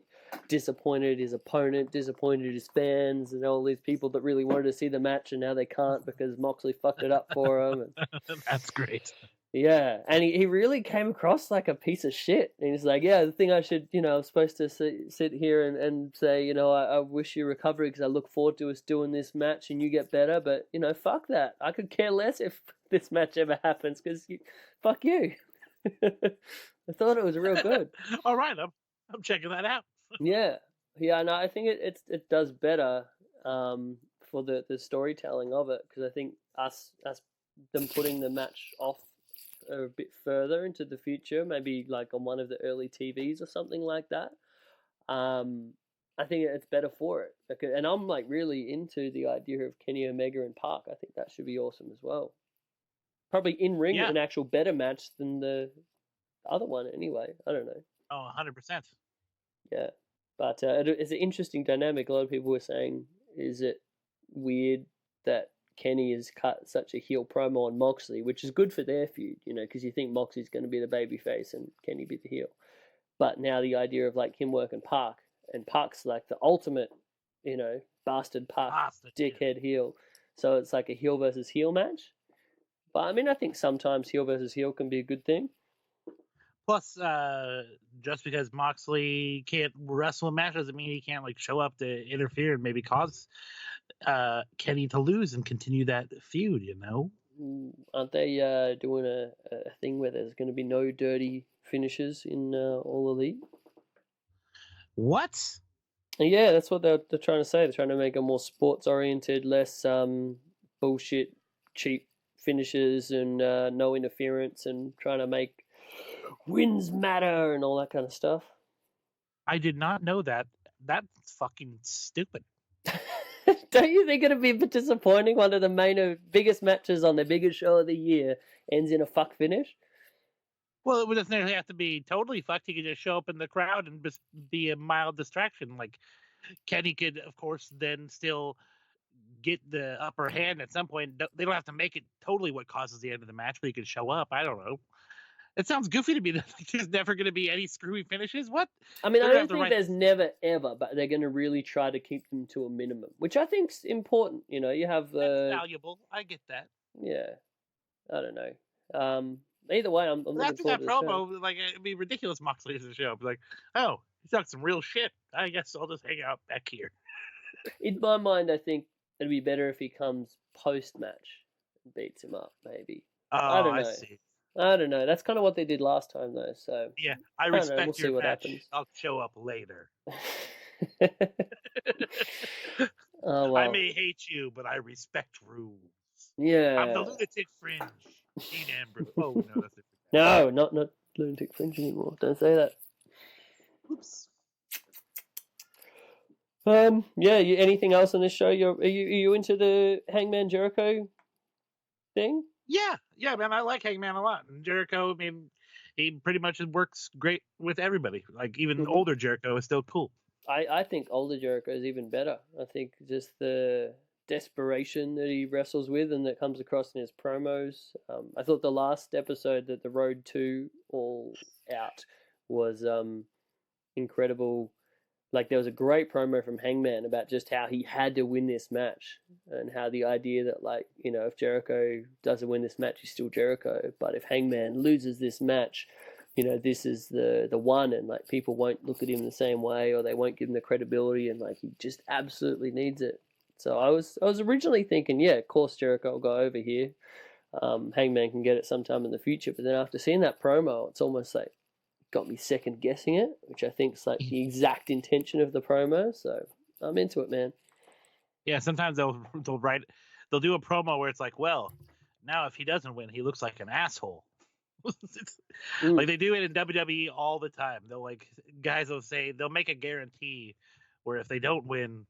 Speaker 3: disappointed his opponent, disappointed his fans, and all these people that really wanted to see the match, and now they can't because Moxley fucked it up for them. And,
Speaker 4: That's great.
Speaker 3: yeah, and he really came across like a piece of shit. And he's like, yeah, the thing I should, I'm supposed to sit here and say, I wish you recovery because I look forward to us doing this match and you get better. But, fuck that. I could care less if this match ever happens because fuck you. I thought it was real good.
Speaker 4: All right, I'm checking that out.
Speaker 3: Yeah. Yeah, no, I think it does better for the storytelling of it, because I think them putting the match off a bit further into the future, maybe like on one of the early TVs or something like that. I think it's better for it. And I'm like really into the idea of Kenny Omega and Park. I think that should be awesome as well. Probably in ring, an actual better match than the other one anyway. I don't know.
Speaker 4: Oh, 100%.
Speaker 3: Yeah. But it's an interesting dynamic. A lot of people were saying, is it weird that Kenny has cut such a heel promo on Moxley, which is good for their feud, because you think Moxley's going to be the babyface and Kenny be the heel. But now the idea of like him working Park, and Park's like the ultimate, bastard Park, dickhead heel. So it's like a heel versus heel match. But I mean, I think sometimes heel versus heel can be a good thing.
Speaker 4: Plus, just because Moxley can't wrestle a match doesn't mean he can't like show up to interfere and maybe cause Kenny to lose and continue that feud.
Speaker 3: Aren't they doing a thing where there's going to be no dirty finishes in All Elite?
Speaker 4: What?
Speaker 3: Yeah, that's what they're trying to say. They're trying to make it more sports oriented, less bullshit, cheap finishes and no interference, and trying to make wins matter and all that kind of stuff.
Speaker 4: I did not know that. That's fucking stupid.
Speaker 3: Don't you think it'd be a bit disappointing? One of the biggest matches on the biggest show of the year ends in a fuck finish?
Speaker 4: Well, it doesn't necessarily have to be totally fucked. He could just show up in the crowd and just be a mild distraction. Like, Kenny could, of course, then still get the upper hand at some point. They don't have to make it totally what causes the end of the match, but he could show up. I don't know. It sounds goofy to me that there's never going to be any screwy finishes. What?
Speaker 3: I mean, I don't think there's never, ever, but they're going to really try to keep them to a minimum, which I think's important. You have...
Speaker 4: That's valuable. I get that.
Speaker 3: Yeah. I don't know. Either way, I'm looking
Speaker 4: after
Speaker 3: forward
Speaker 4: that
Speaker 3: to
Speaker 4: promo, like, it'd be ridiculous Moxley as a show. I'd be like, oh, he talked some real shit. I guess I'll just hang out back here.
Speaker 3: In my mind, I think it'd be better if he comes post-match and beats him up, maybe.
Speaker 4: Oh,
Speaker 3: I don't know.
Speaker 4: I see.
Speaker 3: I don't know. That's kind of what they did last time, though. So
Speaker 4: yeah, I respect
Speaker 3: We'll see
Speaker 4: your
Speaker 3: what
Speaker 4: match.
Speaker 3: happens.
Speaker 4: I'll show up later.
Speaker 3: Oh, well.
Speaker 4: I may hate you, but I respect rules.
Speaker 3: Yeah.
Speaker 4: I'm the lunatic fringe. Dean Ambrose. Oh no, that's it.
Speaker 3: No, not lunatic fringe anymore. Don't say that.
Speaker 4: Oops.
Speaker 3: Yeah. Anything else on this show? Are you into the Hangman Jericho thing?
Speaker 4: Yeah, man, I like Hangman a lot. And Jericho, I mean, he pretty much works great with everybody. Like, even older Jericho is still cool.
Speaker 3: I think older Jericho is even better. I think just the desperation that he wrestles with and that comes across in his promos. I thought the last episode, that the Road to All Out, was incredible. Like, there was a great promo from Hangman about just how he had to win this match, and how the idea that, like, if Jericho doesn't win this match, he's still Jericho. But if Hangman loses this match, this is the one, and like people won't look at him the same way, or they won't give him the credibility, and like he just absolutely needs it. So I was originally thinking, yeah, of course Jericho will go over here. Hangman can get it sometime in the future, but then after seeing that promo, it's almost like got me second guessing it, which I think is like the exact intention of the promo. So I'm into it, man.
Speaker 4: Yeah, sometimes they'll do a promo where it's like, well, now if he doesn't win, he looks like an asshole. Like they do it in WWE all the time. Guys will say they'll make a guarantee where if they don't win,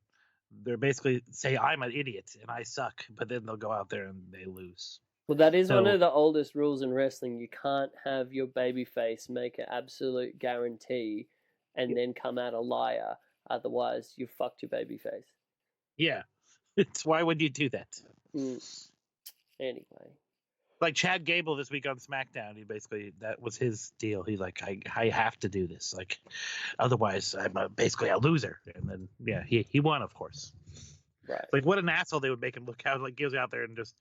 Speaker 4: they're basically say I'm an idiot and I suck, but then they'll go out there and they lose.
Speaker 3: Well, that is one
Speaker 4: So-
Speaker 3: of the oldest rules in wrestling. You can't have your babyface make an absolute guarantee and then come out a liar. Otherwise, you fucked your babyface.
Speaker 4: Yeah, it's why would you do that?
Speaker 3: Anyway.
Speaker 4: Like Chad Gable this week on SmackDown, that was his deal. He's like, I have to do this, like, otherwise I'm basically a loser. And then he won, of course.
Speaker 3: Right.
Speaker 4: Like what an asshole they would make him look out. Like goes out there and just,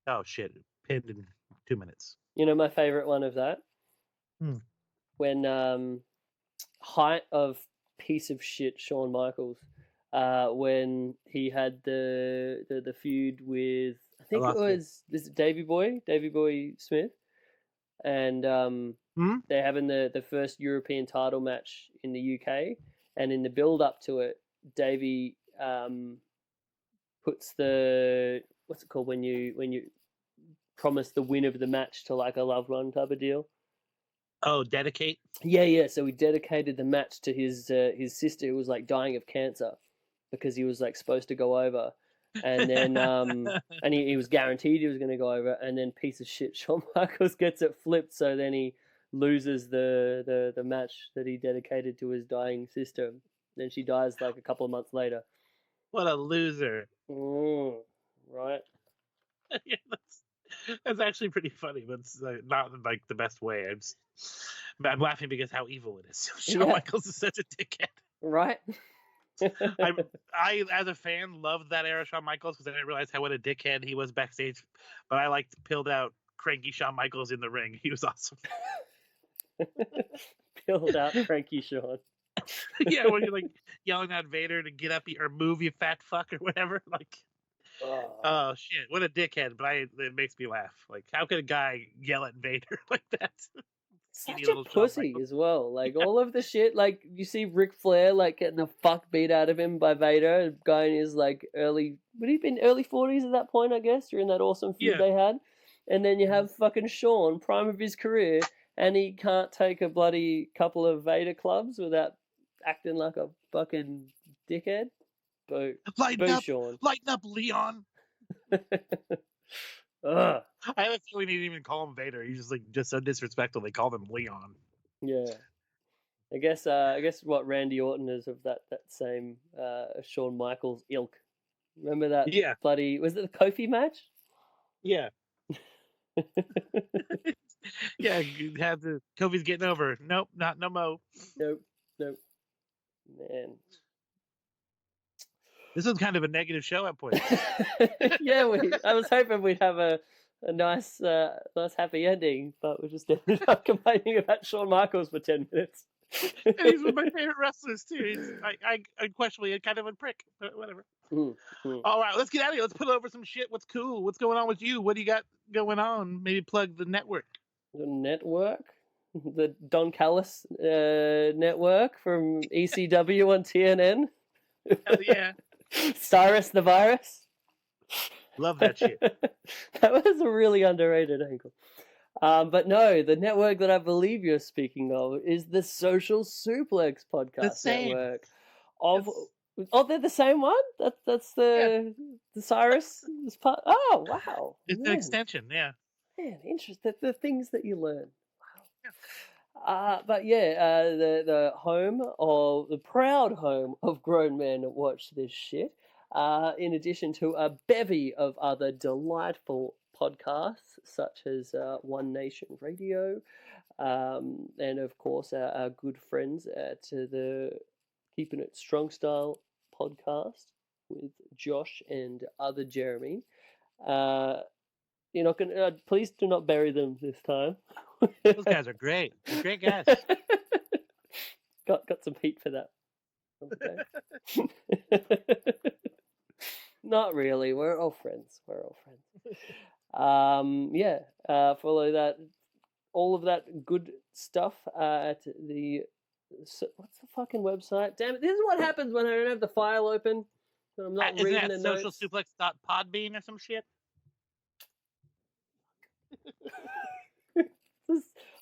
Speaker 4: oh shit, pinned in 2 minutes.
Speaker 3: You know my favorite one of that? When height of piece of shit Shawn Michaels, when he had the feud with, I think it was this Davey Boy Smith, and they're having the first European title match in the UK, and in the build up to it, Davey puts the, what's it called when you promise the win of the match to like a loved one type of deal.
Speaker 4: Oh, dedicate?
Speaker 3: Yeah. So he dedicated the match to his sister who was like dying of cancer, because he was like supposed to go over, and then and he was guaranteed he was going to go over, and then piece of shit Shawn Michaels gets it flipped, so then he loses the match that he dedicated to his dying sister. Then she dies like a couple of months later.
Speaker 4: What a loser!
Speaker 3: Right.
Speaker 4: Yeah, that's actually pretty funny, but it's not like the best way. I'm laughing because how evil it is. Shawn Michaels is such a dickhead.
Speaker 3: Right.
Speaker 4: I as a fan loved that era of Shawn Michaels because I didn't realize what a dickhead he was backstage. But I liked pilled out cranky Shawn Michaels in the ring. He was awesome.
Speaker 3: Pilled out cranky Shawn.
Speaker 4: Yeah, when you're like yelling at Vader to get up or move, you fat fuck, or whatever. Like, oh shit, what a dickhead! But it makes me laugh. Like, how could a guy yell at Vader like that?
Speaker 3: Such a pussy as well. Like all of the shit. Like you see Ric Flair like getting the fuck beat out of him by Vader. A guy in his like would he have been early 40s at that point? I guess during that awesome feud they had. And then you have fucking Shawn, prime of his career, and he can't take a bloody couple of Vader clubs without acting like a fucking dickhead. Boo.
Speaker 4: Lighten up, Leon.
Speaker 3: Ugh.
Speaker 4: I have a feeling he didn't even call him Vader. He's just so disrespectful. They called him Leon.
Speaker 3: Yeah. I guess what Randy Orton is of that same Shawn Michaels ilk. Remember that bloody, was it the Kofi match?
Speaker 4: Yeah. Yeah, you have the Kofi's getting over. Nope, not no mo.
Speaker 3: Nope. Man.
Speaker 4: This was kind of a negative show at points.
Speaker 3: Yeah, I was hoping we'd have a nice happy ending, but we just ended up complaining about Shawn Michaels for 10 minutes.
Speaker 4: And he's one of my favorite wrestlers too. He's unquestionably kind of a prick, but whatever. All right, let's get out of here. Let's put over some shit. What's cool? What's going on with you? What do you got going on? Maybe plug the network.
Speaker 3: The network? The Don Callis network from ECW on TNN?
Speaker 4: Hell yeah.
Speaker 3: Cyrus the Virus?
Speaker 4: Love that shit.
Speaker 3: That was a really underrated angle. But no, the network that I believe you're speaking of is the Social Suplex Podcast Network. They're the same one? That's the Cyrus part. Oh, wow.
Speaker 4: It's an extension, yeah.
Speaker 3: Man, interesting. The things that you learn. Wow. But yeah, the home, or the proud home of grown men watch this shit. In addition to a bevy of other delightful podcasts, such as One Nation Radio, and of course our good friends at the Keeping It Strong Style podcast with Josh and other Jeremey. You're not gonna. Please do not bury them this time.
Speaker 4: Those guys are great. They're great guys.
Speaker 3: Got some heat for that. Okay. Not really. We're all friends. Follow that. All of that good stuff at the. What's the fucking website? Damn it! This is what happens when I don't have the file open. When I'm not reading the notes.
Speaker 4: socialsuplex.podbean or some shit?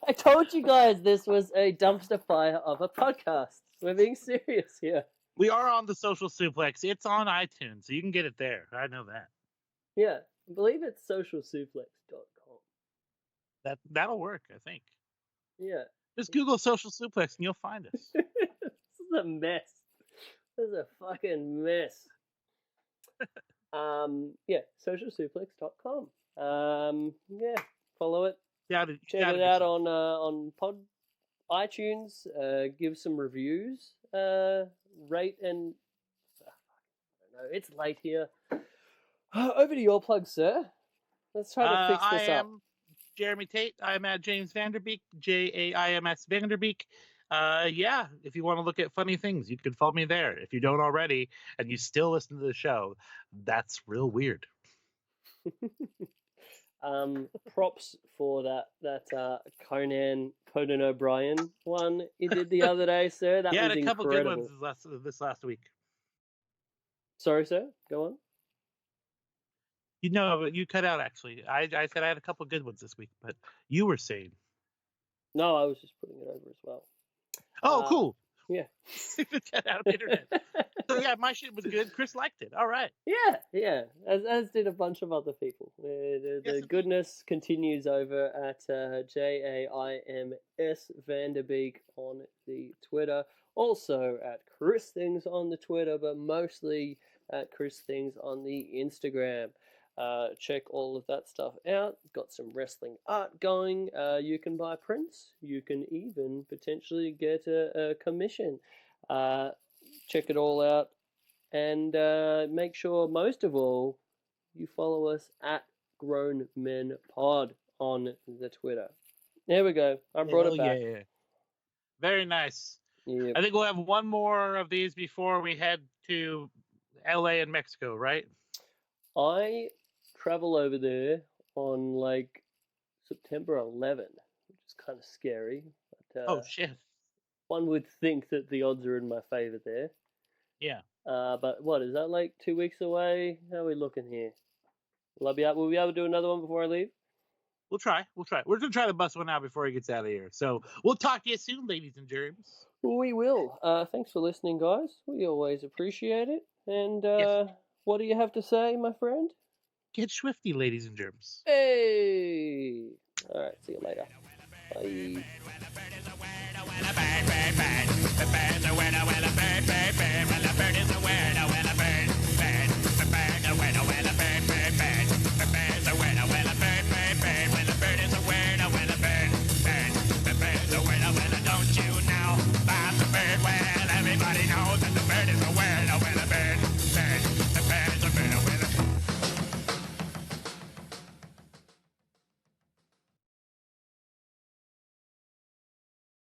Speaker 3: I told you guys this was a dumpster fire of a podcast. We're being serious here.
Speaker 4: We are on the Social Suplex. It's on iTunes, so you can get it there. I know that.
Speaker 3: Yeah, I believe it's socialsuplex.com.
Speaker 4: That'll work, I think.
Speaker 3: Yeah.
Speaker 4: Just Google Social Suplex and you'll find us.
Speaker 3: This is a mess. This is a fucking mess. Yeah, socialsuplex.com. Yeah, follow it. Check it out on iTunes. Give some reviews. Rate and I don't know. It's late here. Over to your plug, sir. Let's try to fix this
Speaker 4: I
Speaker 3: up.
Speaker 4: am Jeremy Tate. I'm at Jaims Vanderbeek, Jaims Vanderbeek. Yeah, if you want to look at funny things, you can follow me there. If you don't already, and you still listen to the show, that's real weird.
Speaker 3: Props for that Conan O'Brien one you did the other day, sir. That was
Speaker 4: had a couple
Speaker 3: incredible.
Speaker 4: good ones this last week.
Speaker 3: Sorry, sir. Go on.
Speaker 4: You know, you cut out actually. I said I had a couple good ones this week, but you were saying.
Speaker 3: No, I was just putting it over as well.
Speaker 4: Oh, cool.
Speaker 3: Yeah.
Speaker 4: Cut out internet. So yeah, my shit was good. Chris liked it. All right.
Speaker 3: Yeah. As did a bunch of other people. The goodness continues over at JAIMS Vanderbeek on the Twitter. Also at Chris Things on the Twitter, but mostly at Chris Things on the Instagram. Check all of that stuff out. Got some wrestling art going. You can buy prints. You can even potentially get a commission. Check it all out. And make sure, most of all, you follow us at Grown Men Pod on the Twitter. There we go. I brought it back.
Speaker 4: Yeah. Very nice.
Speaker 3: Yep.
Speaker 4: I think we'll have one more of these before we head to LA and Mexico, right?
Speaker 3: I travel over there on like September 11, which is kind of scary. But,
Speaker 4: Oh shit!
Speaker 3: One would think that the odds are in my favor there.
Speaker 4: Yeah.
Speaker 3: But what is that, like 2 weeks away? How are we looking here? Will we be able to do another one before I leave?
Speaker 4: We'll try. We're gonna try to bust one out before he gets out of here. So we'll talk to you soon, ladies and germs.
Speaker 3: We will. Thanks for listening, guys. We always appreciate it. And
Speaker 4: Yes.
Speaker 3: What do you have to say, my friend?
Speaker 4: Get swifty, ladies and germs.
Speaker 3: Hey! All right, see you later. Bye.